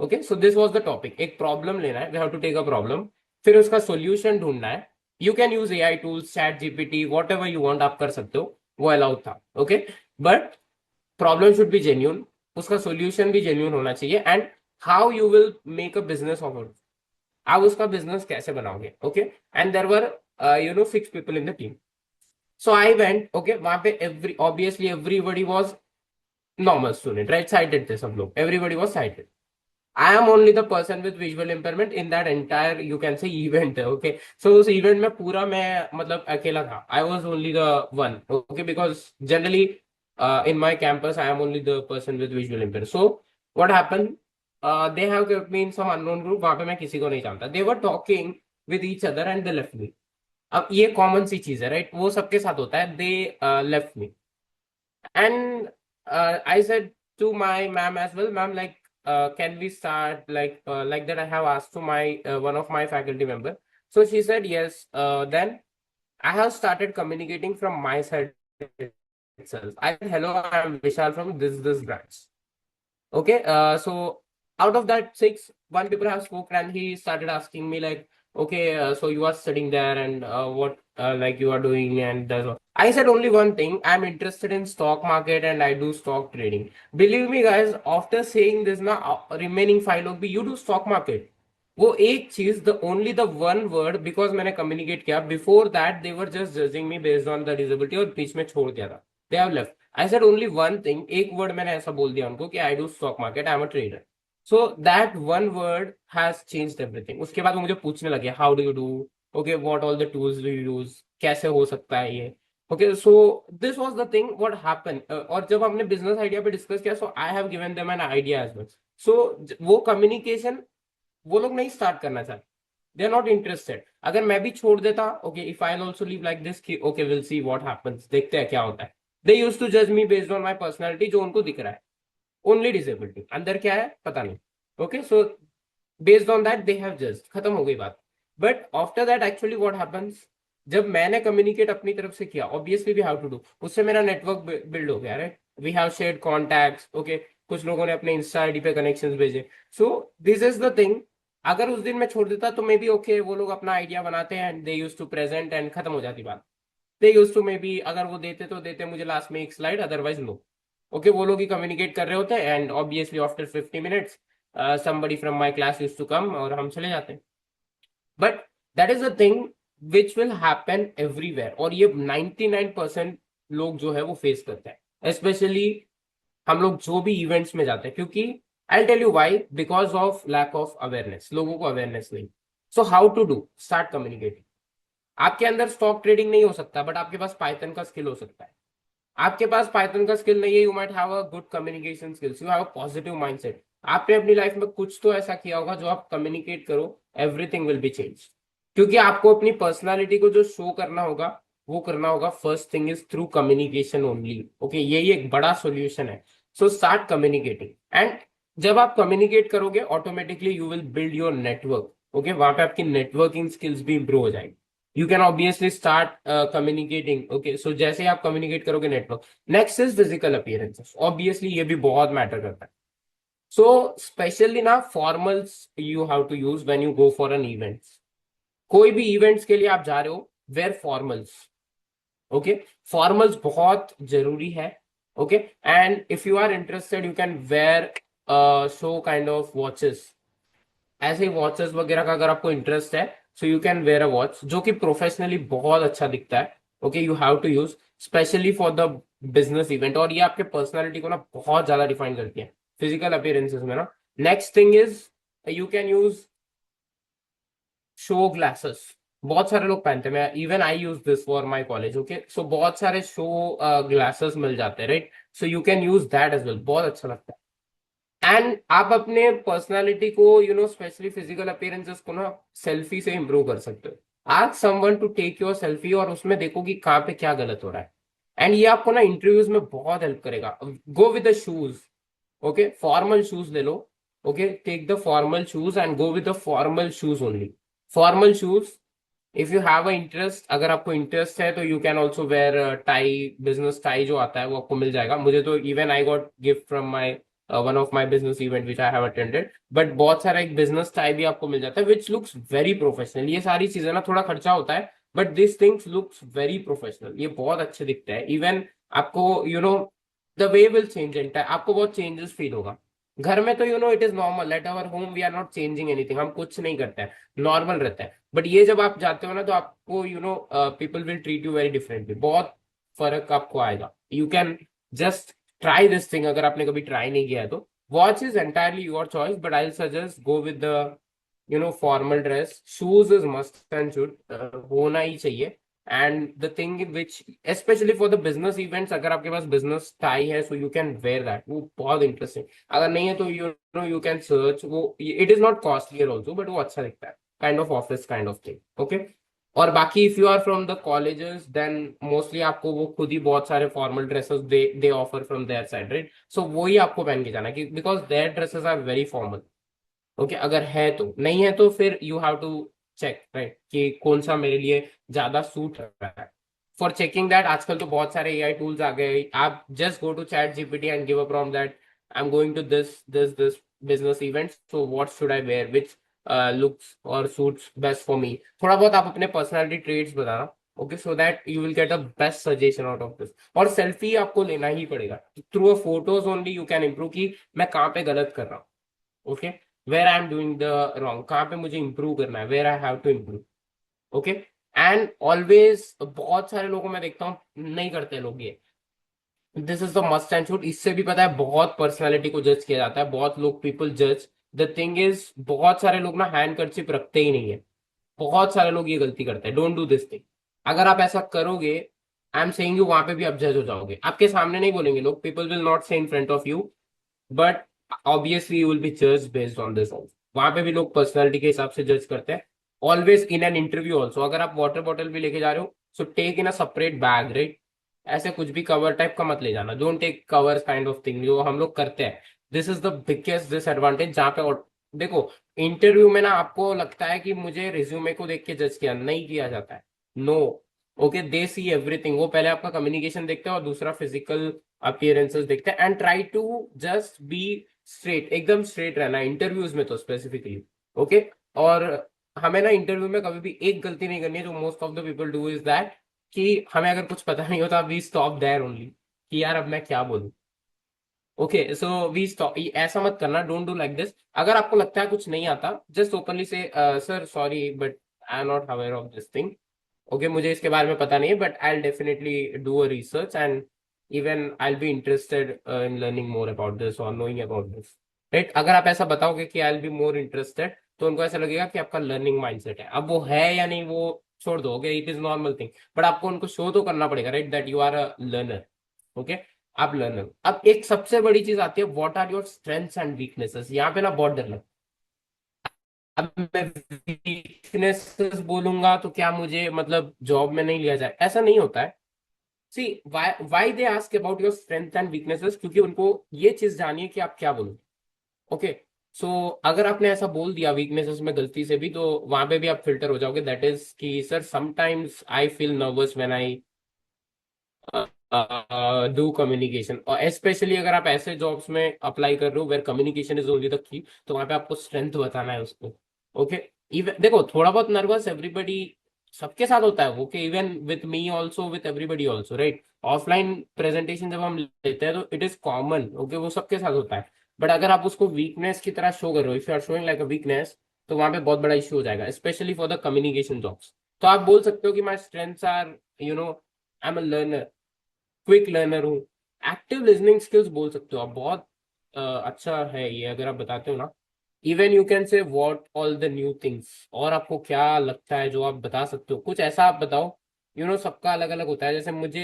Okay, so this was the topic, एक प्रॉब्लम लेना है, we have to take a problem, फिर उसका सोल्यूशन ढूंढना है। You can use AI tools, chat GPT, whatever you want, आप कर सकते हो, वो अलाउड था। Okay, but problem should be genuine, उसका सोल्यूशन भी जेन्यून होना चाहिए, and how you will make a business of it, आप उसका बिजनेस कैसे बनाओगे। Okay, and there were 6 people in the team. So I went, okay, वहां पे every obviously everybody was normal student, right, excited थे सब लोग, everybody was excited. I am only the person with visual impairment in that entire you can say event. Okay, so उस event में पूरा मैं मतलब अकेला था, I was only the one, okay, because generally in my campus I am only the person with visual impairment. So what happened, they have kept me in some unknown group, वहां पे मैं किसी को नहीं जानता, they were talking with each other and they left me। अब ये कॉमन सी चीज है, राइट, वो सबके साथ होता है, they left me। And I said to my ma'am as well, ma'am, like, can we start like that? I have asked to my one of my faculty member. So she said yes. Then I have started communicating from my side itself. I said, hello, I'm Vishal from this branch. Okay, so out of that 6, one people have spoken and he started asking me like, okay, so you are studying there and what like you are doing, and I said only one thing, I'm interested in stock market and I do stock trading. Believe me guys, after saying this na, remaining 5 लोग भी you do stock market, वो एक चीज, the only the one word, because मैंने communicate किया, before that they were just judging me based on the disability और बीच में छोड़ दिया था, they have left। I said only one thing, एक वर्ड मैंने ऐसा बोल दिया उनको कि I do stock market, I am a trader। So that one word has changed everything। उसके बाद वो मुझे पूछने लगे how do you do, okay, what all the tools do you use, कैसे हो सकता है ये। Okay, so this was the thing what happened। और जब हमने business idea पे discuss किया, so I have given them an idea as well। So वो communication वो लोग नहीं start करना चाहते, they are not interested। अगर मैं भी छोड़ देता, okay, if I'll also leave like this कि okay we'll see what happens, देखते हैं क्या होता है। They used to judge me based on my personality, जो उनको दिख रहा है, only disability, अंदर क्या है पता नहीं। Okay, so based on that they have judged, खत्म हो गई बात। But after that actually what happens, जब मैंने कम्युनिकेट अपनी तरफ से किया, obviously we have to do, उससे मेरा नेटवर्क बिल्ड हो गया, right, we have shared contacts, okay, कुछ लोगों ने अपने इंस्टा आईडी पे कनेक्शंस भेजे। So this is the thing, अगर उस दिन मैं छोड़ देता तो मे बी ओके, वो लोग अपना आइडिया बनाते हैं, दे यूज टू प्रेजेंट एंड खत्म हो जाती बात। दे यूज टू मे बी, अगर वो देते तो देते मुझे लास्ट में एक स्लाइड, अदरवाइज नो। ओके, वो लोग ही कम्युनिकेट कर रहे होते हैं, and obviously after 50 minutes somebody from my class used to come और हम चले जाते हैं। But that is a thing which will happen everywhere, और ये 99% लोग जो है वो फेस करते हैं, स्पेशली हम लोग जो भी इवेंट्स में जाते हैं, क्योंकि I tell you why, because of lack of awareness, लोगों को अवेयरनेस नहीं। So how to do, start communicating. आपके अंदर स्टॉक ट्रेडिंग नहीं हो सकता, बट आपके पास पाइथन का स्किल हो सकता है। आपके पास पाइथन का स्किल नहीं है, you might have a good communication skills, you have a positive mindset, आपने अपनी लाइफ में कुछ तो ऐसा किया होगा जो आप कम्युनिकेट करो, एवरीथिंग विल बी चेंज। क्योंकि आपको अपनी पर्सनालिटी को जो शो करना होगा वो करना होगा, first thing is through communication only. Okay, यही एक बड़ा सॉल्यूशन है। सो स्टार्ट कम्युनिकेटिंग, एंड जब आप कम्युनिकेट करोगे automatically you will build your network. Okay, वहां पे आपकी नेटवर्किंग स्किल्स भी इंप्रूव हो जाएगी। You can obviously start communicating. Okay, so जैसे ही आप कम्युनिकेट करोगे network, next is physical appearances, obviously ये भी बहुत मैटर करता है। सो स्पेशली ना formals you have to use when you go for an events. कोई भी इवेंट्स के लिए आप जा रहे हो, वेयर फॉर्मल्स। ओके, फॉर्मल्स बहुत जरूरी है। Okay, and if you are interested you can wear show kind of watches, ऐसे वॉचेस वगैरह का अगर आपको इंटरेस्ट है, so you can wear a watch जो कि प्रोफेशनली बहुत अच्छा दिखता है। Okay, you have to use specially for the business event, और ये आपके पर्सनालिटी को ना बहुत ज्यादा डिफाइन करती है फिजिकल अपीयरेंसेस में ना। Next thing is you can use show glasses. बहुत सारे लोग पहनते हैं, मैं even I use this for my college. Okay, so बहुत सारे शो ग्लासेस मिल जाते हैं, right? So you can use that as well, बहुत अच्छा लगता है। एंड आप अपने पर्सनालिटी को स्पेशली फिजिकल अपीयरेंसेस को ना सेल्फी से इंप्रूव कर सकते हो। आज someone to take your selfie और उसमें देखो कि कहाँ पे क्या गलत हो रहा है, एंड ये आपको ना इंटरव्यूज में बहुत हेल्प करेगा। Go with the shoes. Okay, formal shoes ले लो। Okay, take the formal shoes and go with the formal shoes only. Formal shoes, if you have a interest, अगर आपको इंटरेस्ट है तो you can also wear tie, business tie जो आता है वो आपको मिल जाएगा। मुझे तो even I got gift from my one of my business event which I have attended. But बहुत सारा एक बिजनेस टाई भी आपको मिल जाता है विच लुक्स वेरी प्रोफेशनल। ये सारी चीजें ना थोड़ा खर्चा होता है, but this things looks very professional, ये बहुत अच्छे दिखते हैं। इवन आपको the way will change in time, आपको बहुत चेंजेस फील होगा। घर में तो it is normal, at our home we are not changing anything, हम कुछ नहीं करते हैं, नॉर्मल रहता है। बट ये जब आप जाते हो ना तो आपको people will treat you very differently, बहुत फर्क आपको आएगा। You can just try this thing, अगर आपने कभी ट्राई नहीं किया है तो। Watch is entirely your choice, but I suggest go with the formal dress. Shoes is must and should होना ही चाहिए। And the thing which specially for the business events, अगर आपके पास बिजनेस टाई है so you can where that, वो बहुत इंटरेस्टिंग। अगर नहीं है तो यू कैन सर्च, वो it is not costlier also, but वो अच्छा दिखता है, kind of office kind of thing. Okay, और बाकी if you are from the colleges then mostly आपको वो खुद ही बहुत सारे formal dresses they offer from their side, right? So वही आपको पहन के जाना है, because their dresses are very formal. Okay, अगर है तो, नहीं है तो फिर you have to check, right, कि कौन सा मेरे लिए ज्यादा सूट रहा है। फॉर चेकिंग दैट आजकल तो बहुत सारे एआई टूल्स आ गए, आप just go to chat GPT and give a prompt that I am going to this business event, so what should I wear which looks और सूट्स बेस्ट फॉर मी। थोड़ा बहुत आप अपने पर्सनालिटी ट्रेट्स बताना। Okay, so that you will get a best suggestion out of this. और सेल्फी आपको लेना ही पड़ेगा, through a photos only you can improve कि मैं कहाँ पे गलत कर रहा हूँ। Okay, where I am doing the wrong, कहाँ पे मुझे इंप्रूव करना है, where I have to improve. Okay, and always, बहुत सारे लोगों में देखता हूँ नहीं करते लोग ये, this is the must and should. इससे भी पता है बहुत पर्सनालिटी को जज किया जाता है, बहुत लोग पीपल जज। द थिंग इज बहुत सारे लोग ना हैंड कर्चिप रखते ही नहीं है, बहुत सारे लोग ये गलती करते हैं। Don't do this thing. अगर आप ऐसा करोगे, आई एम सेइंग यू, वहां पे भी आप जज हो जाओगे। आपके सामने नहीं बोलेंगे लोग, पीपल विल नॉट से इन front of you, but obviously you will be जज बेस्ड ऑन दिस ऑल्सो। वहां पे भी लोग पर्सनालिटी के हिसाब से जज करते हैं। Always in an interview also, अगर आप वाटर बॉटल भी लेके जा रहे हो, so take in a separate bag, right? ऐसे कुछ भी कवर टाइप का मत ले जाना, don't take cover kind of thing जो हम लोग करते हैं। This is the biggest disadvantage, जहाँ पे देखो, इंटरव्यू में ना आपको लगता है कि मुझे रिज्यूमे को देख के जज किया, नहीं किया जाता है। नो, ओके, दे सी एवरीथिंग। वो पहले आपका कम्युनिकेशन देखते हैं और दूसरा फिजिकल अपीयरेंसेस देखते हैं। And try to just be straight, एकदम स्ट्रेट रहना इंटरव्यूज में तो स्पेसिफिकली। ओके, और हमें ना इंटरव्यू में कभी भी एक गलती नहीं करनी है, जो most of the people do is that, कि हमें अगर कुछ पता नहीं होता वी स्टॉप देयर ओनली, कि यार अब मैं क्या बोलूं। ओके, सो वी स्टॉप, ऐसा मत करना, डोंट डू लाइक दिस। अगर आपको लगता है कुछ नहीं आता, जस्ट ओपनली से sir sorry but I am not aware of this thing. Okay, मुझे इसके बारे में पता नहीं है, but I will definitely do a research and even I will be interested in learning more about this और नोइंग अबाउट दिस, राइट? अगर आप ऐसा बताओगे कि I will be more interested, तो उनको ऐसा लगेगा कि आपका लर्निंग माइंडसेट है। अब वो है या नहीं वो छोड़ दो, okay, it is normal thing, but आपको उनको शो तो करना पड़ेगा, right, that you are a learner. Okay, आप लर्नर। अब एक सबसे बड़ी चीज आती है, what are your strengths and weaknesses. यहाँ पे ना बहुत डर लगता है। अब मैं वीकनेसेस बोलूंगा तो क्या मुझे मतलब जॉब में नहीं लिया जाए, ऐसा नहीं होता है। See why they ask about your strength and weaknesses, क्योंकि उनको ये चीज जानिए कि आप क्या बोलोगे। ओके, सो अगर आपने ऐसा बोल दिया वीकनेसेस में गलती से भी, तो वहां पे भी आप फिल्टर हो जाओगे। दैट इज कि sir sometimes I feel nervous when I do communication. और स्पेशली अगर आप ऐसे जॉब्स में अप्लाई कर रहे हो where communication is only the key, तो वहां पे आपको स्ट्रेंथ बताना है उसको। ओके, इवन देखो थोड़ा बहुत नर्वस एवरीबडी, सबके साथ होता है। Okay, even with me also, with everybody also, right. Offline presentation जब हम लेते हैं तो इट इज कॉमन। ओके, वो सबके साथ होता है। बट अगर आप उसको वीकनेस की तरह शो कर रहे हो, if you are showing like a weakness, तो वहां पे बहुत बड़ा इश्यू हो जाएगा, specially for the communication jobs. तो आप बोल सकते हो कि my strengths are, you know, I am a learner, quick learner हूँ। एक्टिव लिजनिंग स्किल्स बोल सकते हो आप, बहुत अच्छा है ये अगर आप बताते हो ना। Even you can say what all the new things, और आपको क्या लगता है जो आप बता सकते हो, कुछ ऐसा आप बताओ। सबका अलग अलग होता है। जैसे मुझे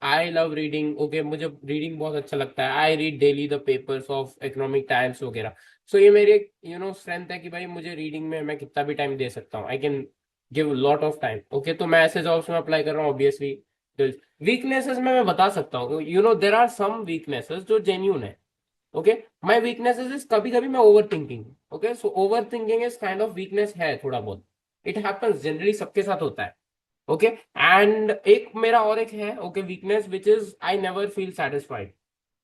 आई लव रीडिंग। ओके, मुझे रीडिंग बहुत अच्छा लगता है। I read daily the papers of economic times वगैरह। सो ये मेरी स्ट्रेंथ है कि भाई मुझे रीडिंग में मैं कितना भी टाइम दे सकता हूँ। आई can give lot of time. Okay, तो मैं ऐसे जॉब्स में अप्लाई कर रहा हूँ ऑब्वियसली। वीकनेसेस में मैं बता सकता हूँ, देर आर सम वीकनेसेस जो जेन्यून है। ओके, माई वीकनेसेस इज कभी कभी मैं over thinking. Okay, so over thinking is kind of weakness है थोड़ा बहुत। इट हैपेंस, जनरली सबके साथ होता है। ओके, एंड एक मेरा और एक है, okay, weakness which is I never feel satisfied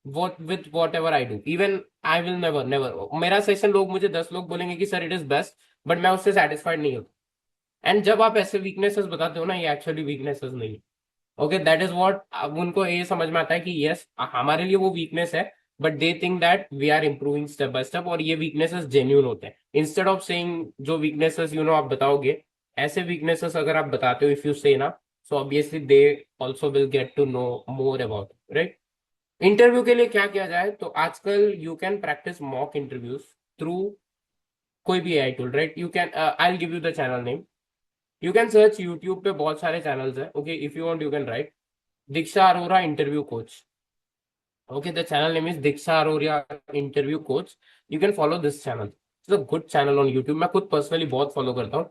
what with what ever I do. Even I will never never, मेरा सेशन लोग, मुझे 10 लोग बोलेंगे कि sir it is best, but मैं उससे सेटिस्फाइड नहीं होता। एंड जब आप ऐसे वीकनेसेस बताते हो ना, ये एक्चुअली वीकनेसेस नहीं है। ओके, दैट इज व्हाट, अब उनको ये समझ में आता है कि यस हमारे लिए वो वीकनेस है, but they think that we are improving step by step, और ये वीकनेसेस जेन्यून होते हैं। इंस्टेड ऑफ सेइंग जो वीकनेसेस आप बताओगे, ऐसे वीकनेसेस अगर आप बताते हो, इफ यू से ना, so obviously they also will get to know more about, right. Interview के लिए क्या किया जाए, तो आजकल you can practice mock interviews through कोई भी AI tool, right. You can, I will give you the channel name. You can search YouTube पे, बहुत सारे चैनल्स है। Okay, if you want you can write Diksha Arora interview coach. Okay, the channel name is Diksha Arora interview coach. You can follow this channel. It's a good channel on YouTube. मैं खुद पर्सनली बहुत फॉलो करता हूँ।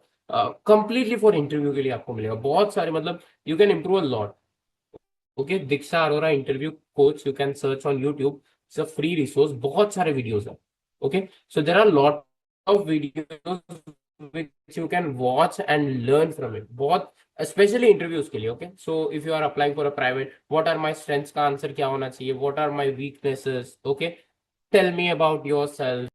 कंप्लीटली फॉर इंटरव्यू के लिए आपको मिलेगा बहुत सारे, मतलब you can improve a lot. Okay, Diksha Arora interview coach, you can search on YouTube. It's a free resource, बहुत सारे वीडियोस है। Okay, so there are lot of videos which you can watch and learn from it, बहुत स्पेशली इंटरव्यूज के लिए। Okay, so if you are applying for a private, what are my strengths का आंसर क्या होना चाहिए, what are my weaknesses. Okay, tell me about yourself.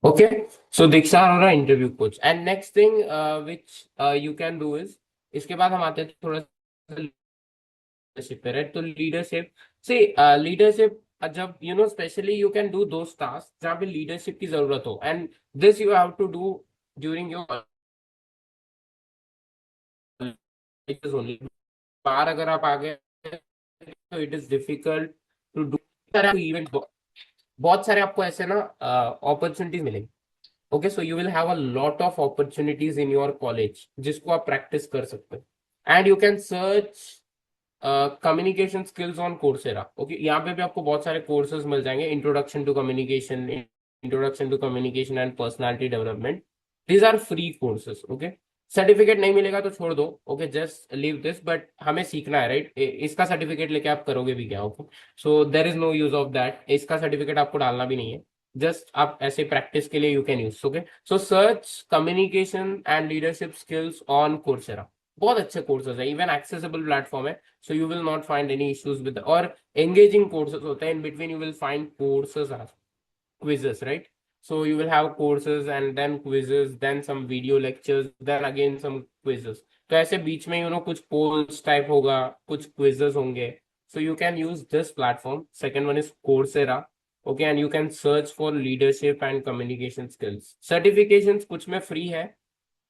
Okay, so Diksha Arora interview coach. And next thing which you can do is, इसके बाद हम आते हैं थोड़ा लीडरशिप पे, राइट। तो लीडरशिप से, लीडरशिप जब स्पेशली यू कैन डू दो टास्क जहाँ पे लीडरशिप की जरूरत हो, and this you have to do during your only. बाहर अगर आप आ गए तो it is difficult to do event. बहुत सारे आपको ऐसे ना अपॉर्चुनिटीज मिलेंगे। Okay, so you will have a lot of opportunities in your college जिसको आप प्रैक्टिस कर सकते हो। And you can search communication skills on Coursera. Okay, यहाँ पे भी आपको बहुत सारे कोर्सेज मिल जाएंगे। Introduction to communication, introduction to communication and personality development. These are free courses. Okay, certificate नहीं मिलेगा तो छोड़ दो। Okay, just leave this, but हमें सीखना है, राइट। इसका सर्टिफिकेट लेके आप करोगे भी क्या? Okay, so there is no use of that. इसका सर्टिफिकेट आपको डालना भी नहीं है, जस्ट आप ऐसे प्रैक्टिस के लिए you can use. Okay, so search communication and leadership skills on Coursera. बहुत अच्छे कोर्सेज है, इवन एक्सेसिबल प्लेटफॉर्म है। So you will not find any issues with और engaging courses होते हैं। In between you will find courses as quizzes, right? So you will have courses and then quizzes, then some video lectures, then again some quizzes. तो ऐसे बीच में कुछ polls type होगा, कुछ quizzes होंगे। So you can use this platform. Second one is Coursera. Okay, and you can search for leadership and communication skills. Certifications कुछ में free है,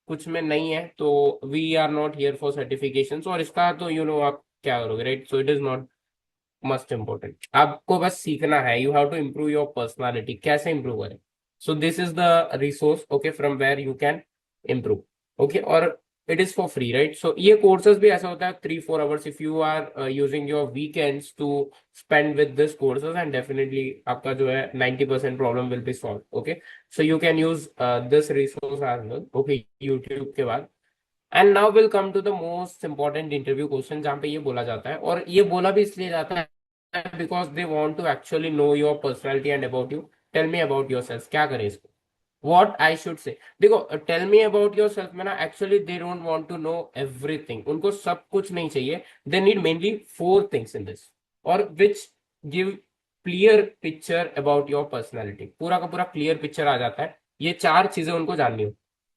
कुछ में नहीं है, तो we are not here for certification. और इसका तो आप क्या करोगे, right. So it is not must important, आपको बस सीखना है, you have to improve your personality, कैसे इंप्रूव करें, so this is the resource, okay, from where you can improve, okay, और it is for free, right. So ये कोर्सेज भी ऐसा होता है 3-4 hours, if you are using your weekends to spend with this courses, and definitely आपका जो है 90% problem will be solve, okay. So you can use this resource as well, okay, YouTube के बाद। And now will come to the most important interview question, जहां पे ये बोला जाता है, और ये बोला भी इसलिए जाता है because they want to actually know your personality and about you. Tell me about yourself, क्या करें इसको, वॉट आई शुड से। देखो, tell me about yourself में ना, actually they don't want to know everything, उनको सब कुछ नहीं चाहिए, they need mainly 4 things in this, और which give clear picture about your personality, पूरा का पूरा क्लियर पिक्चर आ जाता है, ये 4 चीजें उनको जाननी हो।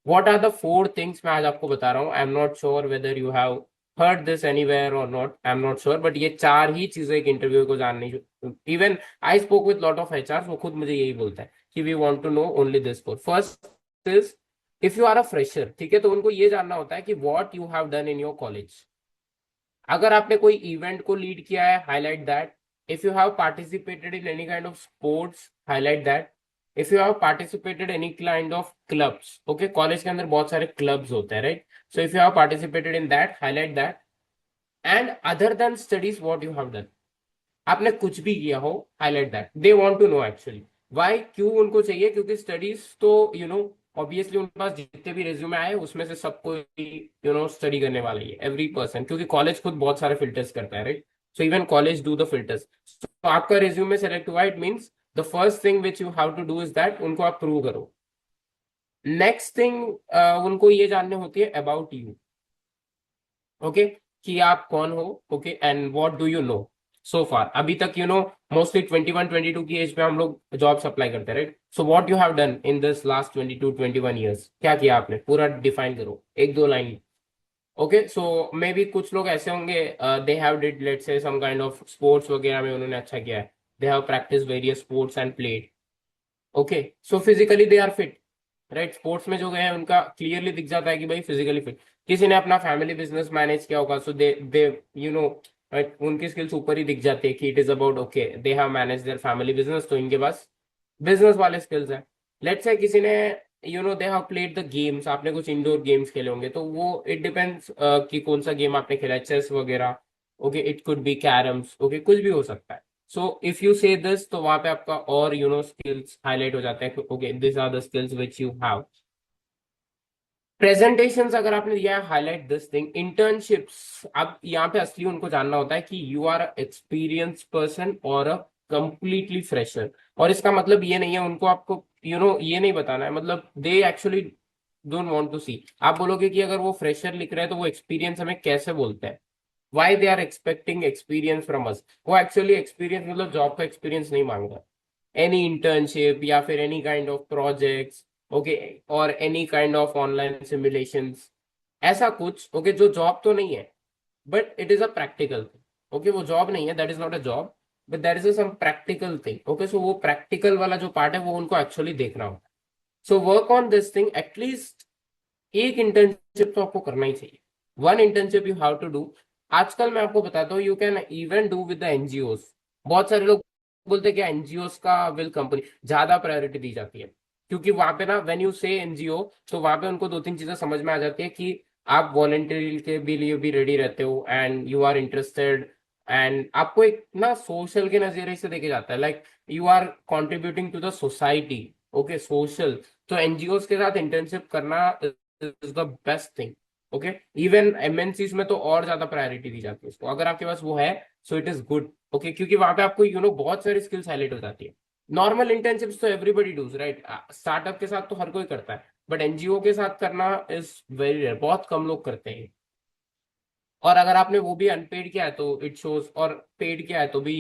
वॉट आर द 4 थिंग्स, मैं आज आपको बता रहा हूँ, I am not sure whether you have heard this anywhere or not, I'm not sure, but ये 4 ही चीजें एक इंटरव्यू को जाननी, even I spoke with lot of HR, वो खुद मुझे यही बोलता है कि we want to know only this four. First is, if you are a fresher, ठीक है, तो उनको ये जानना होता है कि what you have done in your college. अगर आपने कोई इवेंट को लीड किया है, highlight that. If you have participated in any kind of sports, highlight that. If you have participated any kind of clubs, okay, college के अंदर बहुत सारे क्लब्स होते हैं, right, so if you have participated in that, highlight that. And other than studies, what you have done, आपने कुछ भी किया हो, highlight that. They want to know actually why, क्यों उनको चाहिए, क्योंकि स्टडीज तो ऑब्वियसली उनके पास जितने भी रिज्यूमे आए उसमें से सबको स्टडी करने वाला ही है, एवरी पर्सन, क्योंकि कॉलेज खुद बहुत सारे फिल्टर्स करता है, right. So even college do the filters. तो आपका रिज्यूमे सेलेक्ट हुआ, it means the first thing which you have to do is that उनको आप प्रूव करो। नेक्स्ट थिंग उनको ये जानने होती है अबाउट यू, ओके, कि आप कौन हो, okay, and what do you know so far. अभी तक मोस्टली 21-22 की एज पे हम लोग जॉब्स अप्लाई करते हैं, right. So what you have done in this last 22-21 years, क्या किया आपने, पूरा डिफाइन करो 1-2 line, okay. So may be कुछ लोग ऐसे होंगे, they have did let's say some kind of sports वगैरह में उन्होंने अच्छा किया है, they have practice various sports and played, okay, so physically they are fit, right. Sports में जो गए हैं उनका क्लियरली दिख जाता है कि भाई फिजिकली फिट। किसी ने अपना फैमिली बिजनेस मैनेज किया होगा, सो दे दे यू नो उनकी स्किल्स ऊपर ही दिख जाती है कि it is about, okay, they have manage their family business, तो इनके पास बिजनेस वाले स्किल्स हैं। लेट्स से किसी ने they have played the games, आपने कुछ इंडोर गेम्स खेले होंगे, तो वो इट डिपेंड्स कि कौन सा गेम आपने खेला है, चेस वगैरह, okay, it could be carroms, okay, कुछ भी हो सकता है। So if you say this, तो वहां पे आपका और स्किल्स हाईलाइट हो जाते हैं, okay, this are the skills which you have. Presentations अगर आपने दिया है, हाईलाइट दिस थिंग। इंटर्नशिप्स, अब यहाँ पे असली उनको जानना होता है कि यू आर एक्सपीरियंस पर्सन और अ कंप्लीटली फ्रेशर। और इसका मतलब ये नहीं है उनको आपको ये नहीं बताना है, मतलब they actually don't want to see. आप बोलोगे कि अगर वो फ्रेशर लिख रहे हैं तो वो एक्सपीरियंस हमें कैसे बोलते हैं, why they are expecting experience from us. वो एक्चुअली एक्सपीरियंस मतलब जॉब का एक्सपीरियंस नहीं मांग रहा, एनी इंटर्नशिप या फिर any kind of projects, okay, और any kind of online simulations, ऐसा कुछ, ओके, जो जॉब तो नहीं है but it is a practical thing, okay, वो जॉब नहीं है, that is not a job, but that is a some practical thing, okay. So वो प्रैक्टिकल वाला जो पार्ट है वो उनको एक्चुअली देखना होता है। So work on this thing, at least एक इंटर्नशिप तो आपको करना ही चाहिए, 1 internship you have to do. आजकल मैं आपको बताता हूँ, you can even do with the NGOs. बहुत सारे लोग बोलते हैं कि एनजीओस का विल कंपनी ज्यादा प्रायोरिटी दी जाती है, क्योंकि वहां पे ना व्हेन यू से एनजीओ, तो वहां पे उनको 2-3 चीजें समझ में आ जाती है कि आप वॉलंटरी के भी लिए भी रेडी रहते हो, and you are interested, and आपको एक ना सोशल के नजरिए से देखे जाता है, like you are contributing to the society, okay, social. तो एनजीओस के साथ इंटर्नशिप करना is the best thing, okay. Even MNCs में तो और ज्यादा प्रायोरिटी दी जाती है उसको, अगर आपके पास वो है, सो इट इज गुड, ओके, क्योंकि वहां पे आपको बहुत सारी स्किल्स हाईलाइट हो जाती है। नॉर्मल इंटर्नशिप्स तो एवरीबडी डूज, राइट, स्टार्टअप के साथ तो हर कोई करता है, बट एनजीओ के साथ करना इज वेरी रेयर, बहुत कम लोग करते हैं। और अगर आपने वो भी अनपेड किया है तो इट शोज, और पेड किया है तो भी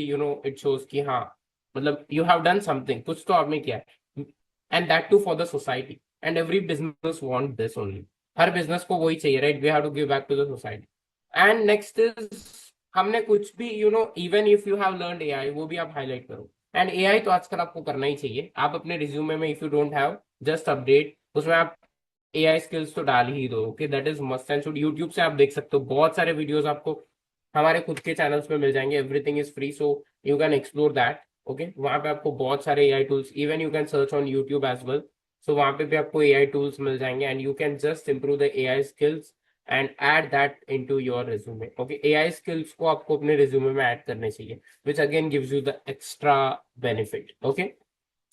इट शोज कि हाँ, मतलब यू हैव डन समथिंग, कुछ तो आपने किया है, and that too for the society, and every business want this only. हर बिजनेस को वही चाहिए, right, we have to give back to the society. And next is, हमने कुछ भी even if you have learn AI, वो भी आप हाईलाइट करो। एंड एआई तो आजकल आपको करना ही चाहिए, आप अपने रिज्यूमे में if you don't have, just update उसमें आप एआई स्किल्स तो डाल ही दो, okay, that is must and should. YouTube से आप देख सकते हो बहुत सारे वीडियोस आपको हमारे खुद के चैनल्स पे मिल जाएंगे, everything is free, so you can explore that. Okay, वहां पे आपको बहुत सारे AI tools, even you can search on YouTube as well, so वहां पे भी आपको एआई टूल्स मिल जाएंगे and you can just improve the AI skills and add that into your resume. Okay, AI skills को आपको अपने रिज्यूमे में ऐड करने चाहिए, which again gives you the extra benefit. Okay,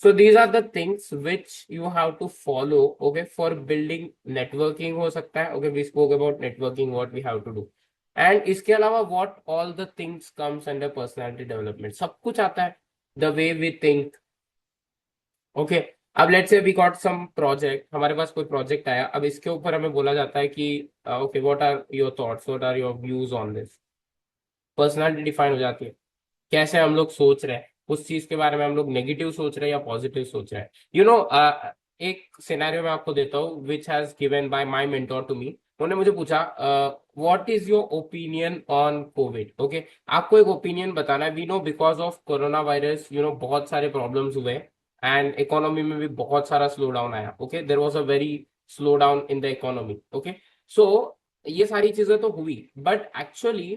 so these are the things which you have to follow, okay, for building networking हो सकता है। okay, we spoke about networking, what we have to do, and इसके अलावा what all the things comes under personality development, सब कुछ आता है, the way we think। okay, अब let's say we got some project, हमारे पास कोई प्रोजेक्ट आया, अब इसके ऊपर हमें बोला जाता है कि okay, what are your thoughts, what are your views on this, personality define हो जाती है, कैसे हम लोग सोच रहे हैं उस चीज के बारे में, हम लोग नेगेटिव सोच रहे हैं या पॉजिटिव सोच रहे हैं। एक सिनेरियो मैं आपको देता हूँ which has given by my mentor to me. उन्होंने मुझे पूछा what is your opinion on COVID. Okay, आपको एक ओपिनियन बताना है। We know because of corona virus बहुत सारे प्रॉब्लम्स हुए एंड इकोनॉमी में भी बहुत सारा स्लो डाउन आया। Okay, there was a very slow down in the economy. Okay, so ये सारी चीजें तो हुई, बट एक्चुअली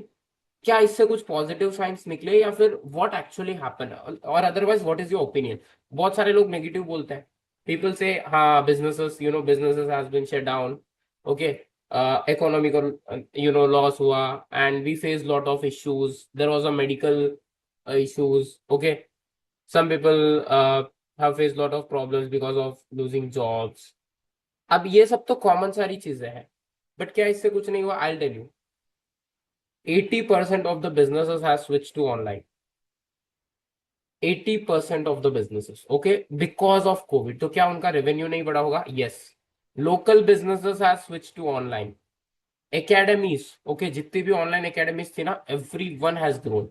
क्या इससे कुछ पॉजिटिव साइंस निकले या फिर व्हाट एक्चुअली हैपन, और otherwise what is your opinion. बहुत सारे लोग नेगेटिव बोलते हैं, पीपल से हाँ businesses businesses has been shut down. Okay, economical loss हुआ and we face lot of issues, there was a medical issues. Okay, some people have faced lot of problems because of losing jobs. अब ये सब तो कॉमन सारी चीजें हैं, बट क्या इससे कुछ नहीं हुआ? I tell you, 80% of the businesses have switched to online. 80% of the businesses, okay, because of COVID। तो क्या उनका रेवेन्यू नहीं बढ़ा होगा? Yes, local businesses have switched to online. Academies, okay, जितनी भी ऑनलाइन एकेडमीज थी ना, everyone has grown,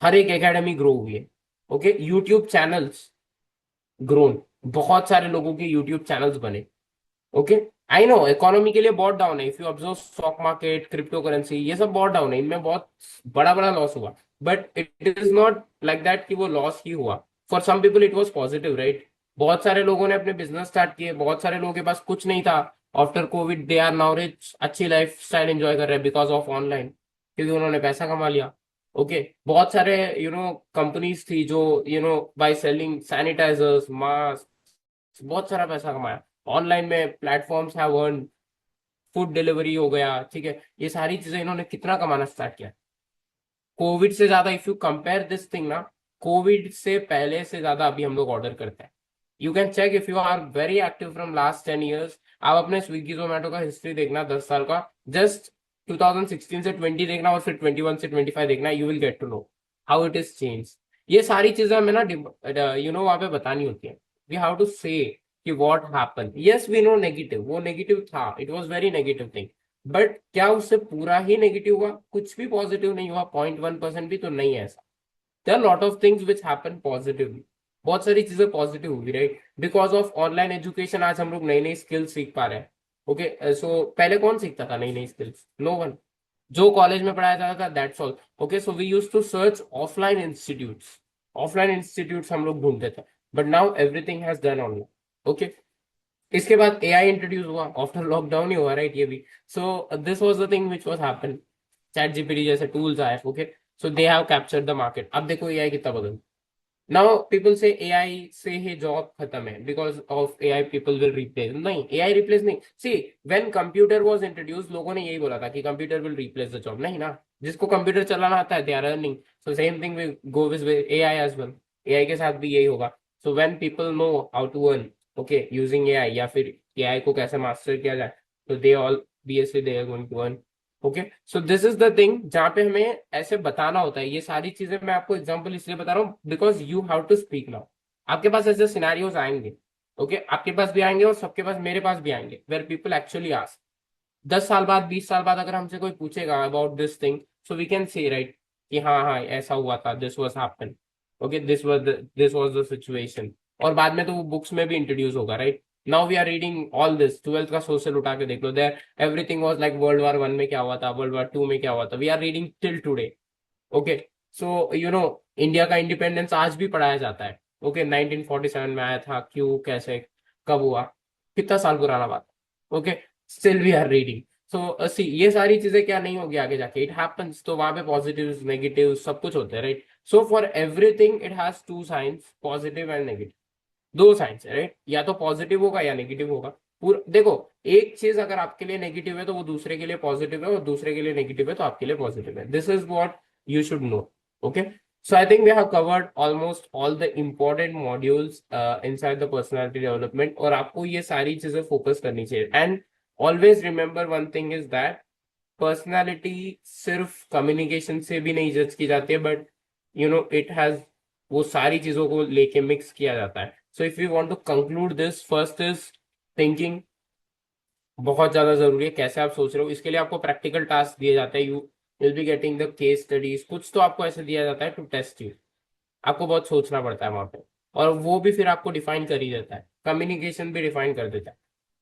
हर एक एकेडमी ग्रो हुई है। ओके, यूट्यूब चैनल्स ग्रोन, बहुत सारे लोगों के यूट्यूब चैनल्स बने। ओके, आई नो इकोनॉमी के लिए बहुत डाउन है, if you observe stock market, crypto currency, ये सब बहुत डाउन है, इनमें बहुत बड़ा बड़ा लॉस हुआ, but it is not like that कि वो लॉस ही हुआ। For some people it was positive, right? बहुत सारे लोगों ने अपने बिजनेस स्टार्ट किए, बहुत सारे लोगों के पास कुछ नहीं था, after COVID they are now rich, अच्छी लाइफ स्टाइल एंजॉय कर रहे हैं बिकॉज ऑफ ऑनलाइन, क्योंकि उन्होंने पैसा कमा लिया। ओके, बहुत सारे कंपनीज थी जो बाय सेलिंग सैनिटाइजर्स, मास्क, बहुत सारा पैसा कमाया ऑनलाइन में, platforms have earn, food delivery हो गया, ठीक है, ये सारी चीजें इन्होंने कितना कमाना स्टार्ट किया कोविड से ज्यादा। If you compare this thing ना, कोविड से पहले से ज्यादा अभी हम लोग ऑर्डर करते हैं। You can check if you are very active from last 10 years। आप अपने स्विगी जोमेटो का हिस्ट्री देखना 10 साल का, जस्ट 2016 से 20 देखना और फिर 21 से 25 देखना, you will get to know how it is change. ये सारी चीजें हमें ना वहां पे बतानी होती है। वी हैव टू से कि what happen. Yes, we know negative, वो नेगेटिव था, it was very negative thing, but क्या उससे पूरा ही नेगेटिव हुआ? कुछ भी पॉजिटिव नहीं हुआ, 0.1% भी तो नहीं है ऐसा। There are lot of things which happen positively, बहुत सारी चीजें पॉजिटिव हुई, right? Because of online education आज हम लोग नई नई स्किल्स सीख पा रहे हैं। ओके, सो पहले कौन सीखता था नई नई स्किल्स? No one. जो कॉलेज में पढ़ाया जाता था that's all. Okay, so we use to search offline institutes, offline institutes हम लोग ढूंढते थे, but now everything has done online. Okay, इसके बाद एआई इंट्रोड्यूस हुआ, आफ्टर लॉकडाउन ही हुआ, राइट? ये भी, so this was the thing which was happen. ChatGPT जैसे टूल्स आए। Okay, so they have captured the market. अब देखो एआई कितना बदल, नाउ पीपल से एआई से ही जॉब खत्म है, because of AI people will replace. नहीं, एआई रिप्लेस नहीं। See, when computer was introduce, लोगों ने यही बोला था कि computer will replace the job. नहीं ना, जिसको कंप्यूटर चलाना आता है they are earning, so same thing will go with AI as well. AI के साथ भी यही होगा। So when people know how to earn, okay, using AI, या फिर एआई को कैसे मास्टर किया जाए, तो they all BSc they are going to earn. Okay, so this is the thing जहां पे हमें ऐसे बताना होता है। ये सारी चीजें मैं आपको एग्जांपल इसलिए बता रहा हूँ because you have to speak now. आपके पास ऐसे सिनेरियोज आएंगे, ओके, आपके पास भी आएंगे और सबके पास, मेरे पास भी आएंगे, वेयर पीपल एक्चुअली आस्क। 10 साल बाद, 20 साल बाद अगर हमसे कोई पूछेगा about this thing, so we can say right कि हाँ हाँ ऐसा हुआ था, this was happen, okay, this was the situation. और बाद में तो वो बुक्स में भी इंट्रोड्यूस होगा, right? Now we are reading all this, twelfth का सोशल उठा के देख लो, there everything was like world war 1 में क्या हुआ था, वर्ल्ड वॉर 2 में क्या हुआ था, we are reading till today. Okay, so India का इंडिपेंडेंस आज भी पढ़ाया जाता है। ओके, 1947 में आया था, क्यों, कैसे, कब हुआ, कितना साल पुराना बात। Okay, still we are reading. So see ये सारी चीजें क्या नहीं होगी आगे जाके, इट हैपेंस, तो वहां पे पॉजिटिव नेगेटिव सब कुछ होते हैं, right? So for everything it has two sides, positive and negative, दो साइंस है, राइट? या तो पॉजिटिव होगा या नेगेटिव होगा। पूरा देखो, एक चीज अगर आपके लिए नेगेटिव है तो वो दूसरे के लिए पॉजिटिव है, और दूसरे के लिए नेगेटिव है तो आपके लिए पॉजिटिव है। This is what you should know. Okay, so I think we have covered almost all the important modules inside the personality development, और आपको ये सारी चीजें फोकस करनी चाहिए। And always remember one thing is that personality सिर्फ कम्युनिकेशन से भी नहीं जज की जाती है, बट इट हैज, वो सारी चीजों को लेके मिक्स किया जाता है। So if you want to conclude this, first is thinking, बहुत ज्यादा जरूरी है। कैसे आप सोच रहे हो, इसके लिए आपको प्रैक्टिकल टास्क दिए जाते हैं। You will be getting the case studies, कुछ तो आपको ऐसे दिया जाता है टू टेस्ट यू। आपको बहुत सोचना पड़ता है वहां पे, और वो भी फिर आपको डिफाइन कर ही देता है, कम्युनिकेशन भी डिफाइन कर देता है।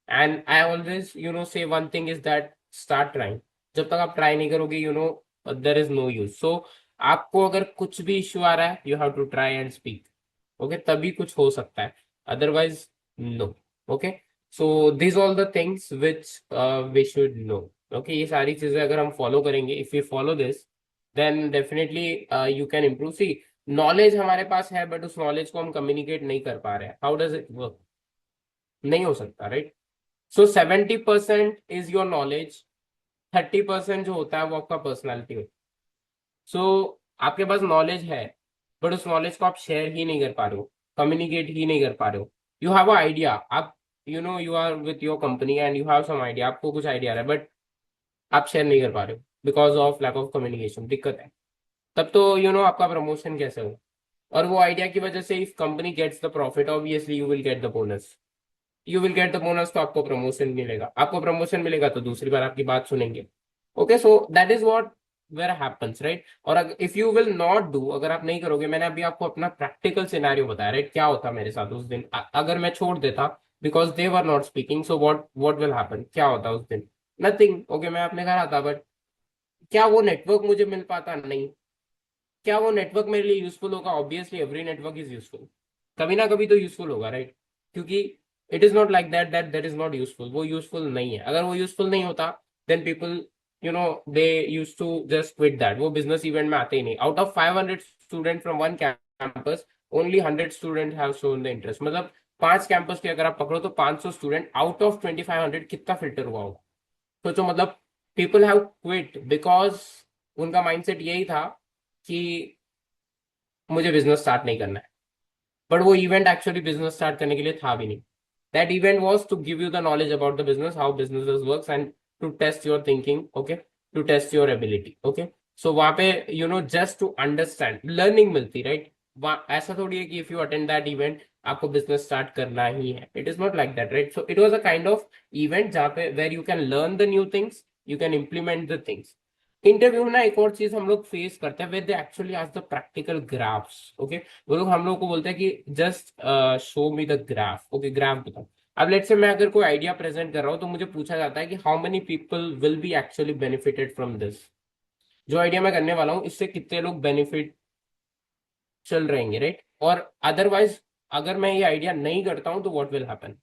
And I always say one thing is that start trying. जब तक आप ट्राई नहीं करोगे, there is no use. So आपको अगर कुछ भी इश्यू आ रहा है, you have to try and speak. Okay, तभी कुछ हो सकता है, otherwise no. Okay, so this all the things which we should know. Okay, ये सारी चीजें अगर हम फॉलो करेंगे, if you follow this, then definitely you can improve. See, knowledge हमारे पास है, बट उस नॉलेज को हम कम्युनिकेट नहीं कर पा रहे हैं। How does it work? नहीं हो सकता, right? So 70% is your knowledge, 30% जो होता है वो आपका पर्सनैलिटी होता है। सो आपके पास नॉलेज है, बट उस नॉलेज को आप शेयर ही नहीं कर पा रहे हो, कम्युनिकेट ही नहीं कर पा रहे हो। यू हैव अ आइडिया, आप you are with your company and you have some idea, आपको कुछ आइडिया आ रहा है, बट आप शेयर नहीं कर पा रहे हो because of lack of communication, दिक्कत है। तब तो आपका प्रमोशन कैसे हो? और वो आइडिया की वजह से if company gets the profit, obviously you will get the bonus. You will get the bonus, तो आपको प्रमोशन मिलेगा, आपको प्रमोशन मिलेगा तो दूसरी बार आपकी बात सुनेंगे। Okay, so that is what where happens, right? और if you will not do, अगर आप नहीं करोगे, मैंने अभी आपको अपना प्रैक्टिकल सिनेरियो बताया, राइट? क्या होता मेरे साथ उस दिन, अगर मैं छोड़ देता because they were not speaking, so what will happen, क्या होता उस दिन? नथिंग। ओके, मैं अपने घर आता, बट क्या वो नेटवर्क मुझे मिल पाता? नहीं। क्या वो नेटवर्क मेरे लिए यूजफुल होगा? Obviously every network is useful, कभी ना कभी तो यूजफुल होगा, राइट? क्योंकि it is not like that that that is not useful, वो यूजफुल नहीं है। अगर वो यूजफुल नहीं होता, then people they use to just quit that, वो बिजनेस इवेंट में आते ही नहीं। Out of 500 student from one campus, only 100 student have shown the interest. मतलब 5 कैंपस के अगर आप पकड़ो तो 500 स्टूडेंट आउट ऑफ 2500, कितना फिल्टर हुआ होगा? सोचो, मतलब पीपल हैव क्विट बिकॉज उनका माइंडसेट यही था कि मुझे बिजनेस स्टार्ट नहीं करना है। बट वो इवेंट एक्चुअली बिजनेस स्टार्ट करने के लिए था भी नहीं। That event was to give you the knowledge about the business, how business works, and to test your thinking. Okay, to test your ability. Okay, so वहां पे जस्ट टू अंडरस्टैंड, लर्निंग मिलती, राइट? ऐसा थोड़ी है कि if you attend that event आपको बिजनेस स्टार्ट करना ही है। It is not like that, right? So it was a kind of event जहाँ पे where you can learn the new things, you can implement the things. Interview में ना एक और चीज हम लोग फेस करते हैं, where they actually ask the practical graphs. Okay, वो लोग हम लोग को बोलते हैं कि just show me the graph. Okay, graph बताओ। अब लेट्स से मैं अगर कोई आइडिया प्रेजेंट कर रहा हूँ, तो मुझे पूछा जाता है कि how many people will be actually benefited from this. जो आइडिया मैं करने वाला हूँ, इससे कितने लोग बेनिफिट चल रहेंगे, राइट? और अदरवाइज अगर मैं ये आइडिया नहीं करता हूँ तो व्हाट विल हैपन?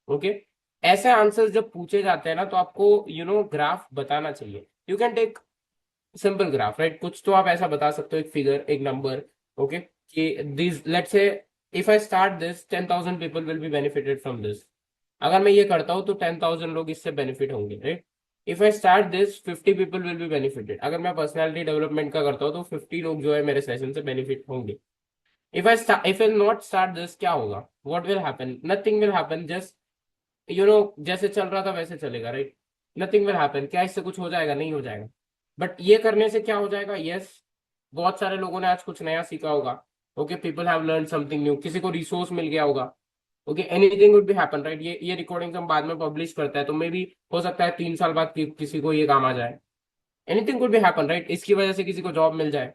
ओके, ऐसे आंसर्स जब पूछे जाते हैं ना, तो आपको ग्राफ बताना चाहिए। You can take simple graph, right? कुछ तो आप ऐसा बता सकते हो, एक फिगर, एक नंबर। ओके, कि this, let's say if I start this, 10,000 people will be benefited from this. अगर मैं ये करता हूँ तो 10,000 लोग इससे बेनिफिट होंगे, right? If I start this, 50 people will be benefited. अगर मैं पर्सनैलिटी डेवलपमेंट का करता हूँ तो 50 लोग जो है मेरे सेशन से बेनिफिट होंगे। If I not start this, क्या होगा? What will happen? Nothing will happen. Just जैसे चल रहा था वैसे चलेगा, राइट? Nothing will happen. क्या इससे कुछ हो जाएगा? नहीं हो जाएगा। बट ये करने से क्या हो जाएगा? यस, बहुत सारे लोगों ने आज कुछ नया सीखा होगा। Okay, people have learn something new, किसी को रिसोर्स मिल गया होगा। Okay, anything would be happen, right? ये रिकॉर्डिंग हम बाद में पब्लिश करता है, तो मे भी हो सकता है 3 साल बाद किसी को ये काम आ जाए। Anything could be happen, right? इसकी वजह से किसी को जॉब मिल जाए,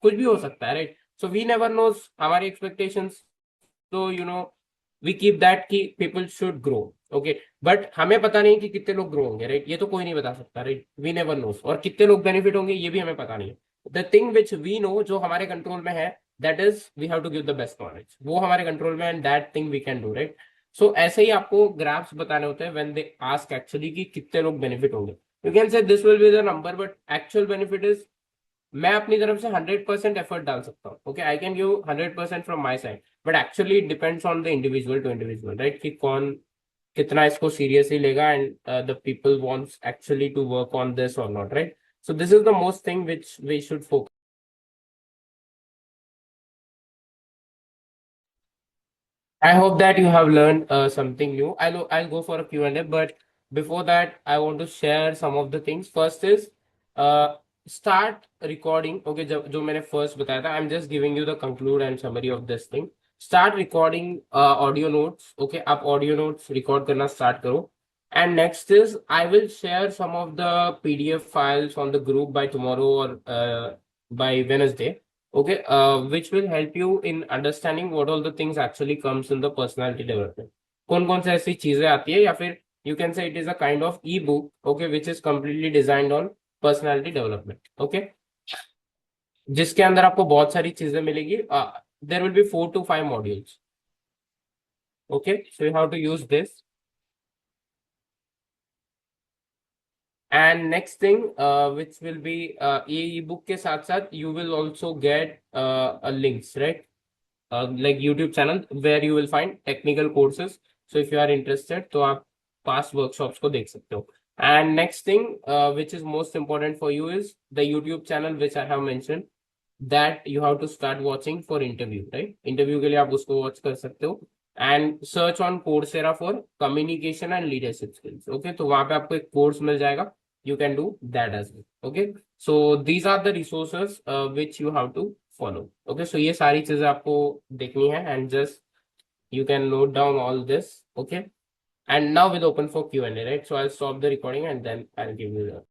कुछ भी हो सकता है, right? So we never knows हमारी एक्सपेक्टेशंस। तो वी कीप दैट कि people should grow. Okay, but हमें पता नहीं कि कितने लोग ग्रो होंगे, राइट? ये तो कोई नहीं बता सकता, राइट? We never nose. और कितने लोग बेनिफिट होंगे ये भी हमें पता नहीं है। The thing which we know, जो हमारे कंट्रोल में है, that is we have to give the best knowledge. वो हमारे कंट्रोल में, and that thing we can do, right? So ऐसे ही आपको ग्राफ्स बताने होते हैं व्हेन दे आस्क एक्चुअली कि कितने लोग बेनिफिट होंगे। You can say this will be the number, but actual benefit is मैं अपनी तरफ से 100% एफर्ट डाल सकता हूँ. Okay, I can give 100% from my side, but actually it depends on the individual to individual, right, कि कौन कितना इसको सीरियसली लेगा and the people wants actually to work on this और not, right. So this is the most thing which we should focus. I hope that you have learned something new. I'll go for a Q&A, but before that, I want to share some of the things. First is uh, start recording. Okay, जो मैंने first बताया था, I'm just giving you the conclude and summary of this thing. Start recording audio notes. Okay, आप audio notes record करना start करो. And next is I will share some of the PDF files on the group by tomorrow or by Wednesday. Okay, which will help you in understanding what all the things actually comes in the personality development. कौन कौन से ऐसी चीजें आती है, या फिर you can say it is a kind of e-book, okay, which is completely designed on personality development. Okay, जिसके अंदर आपको बहुत सारी चीजें मिलेगी. There will be 4 to 5 modules. Okay, so you have to use this. And next thing, which will be e-book के साथ साथ you will also get a links, right? Like YouTube channel where you will find technical courses. So if you are interested, तो आप past workshops को देख सकते हो. And next thing, which is most important for you is the YouTube channel which I have mentioned, that you have to start watching for interview, right? Interview के लिए आप उसको watch कर सकते हो. And search on Coursera for communication and leadership skills. Okay, तो वहाँ पे आपको एक course मिल जाएगा. You can do that as well. Okay, so these are the resources which you have to follow. Okay, so ये सारी चीजें आपको देखनी है and just you can note down all this. Okay, and now we'll open for Q&A, right? So I'll stop the recording and then I'll give you the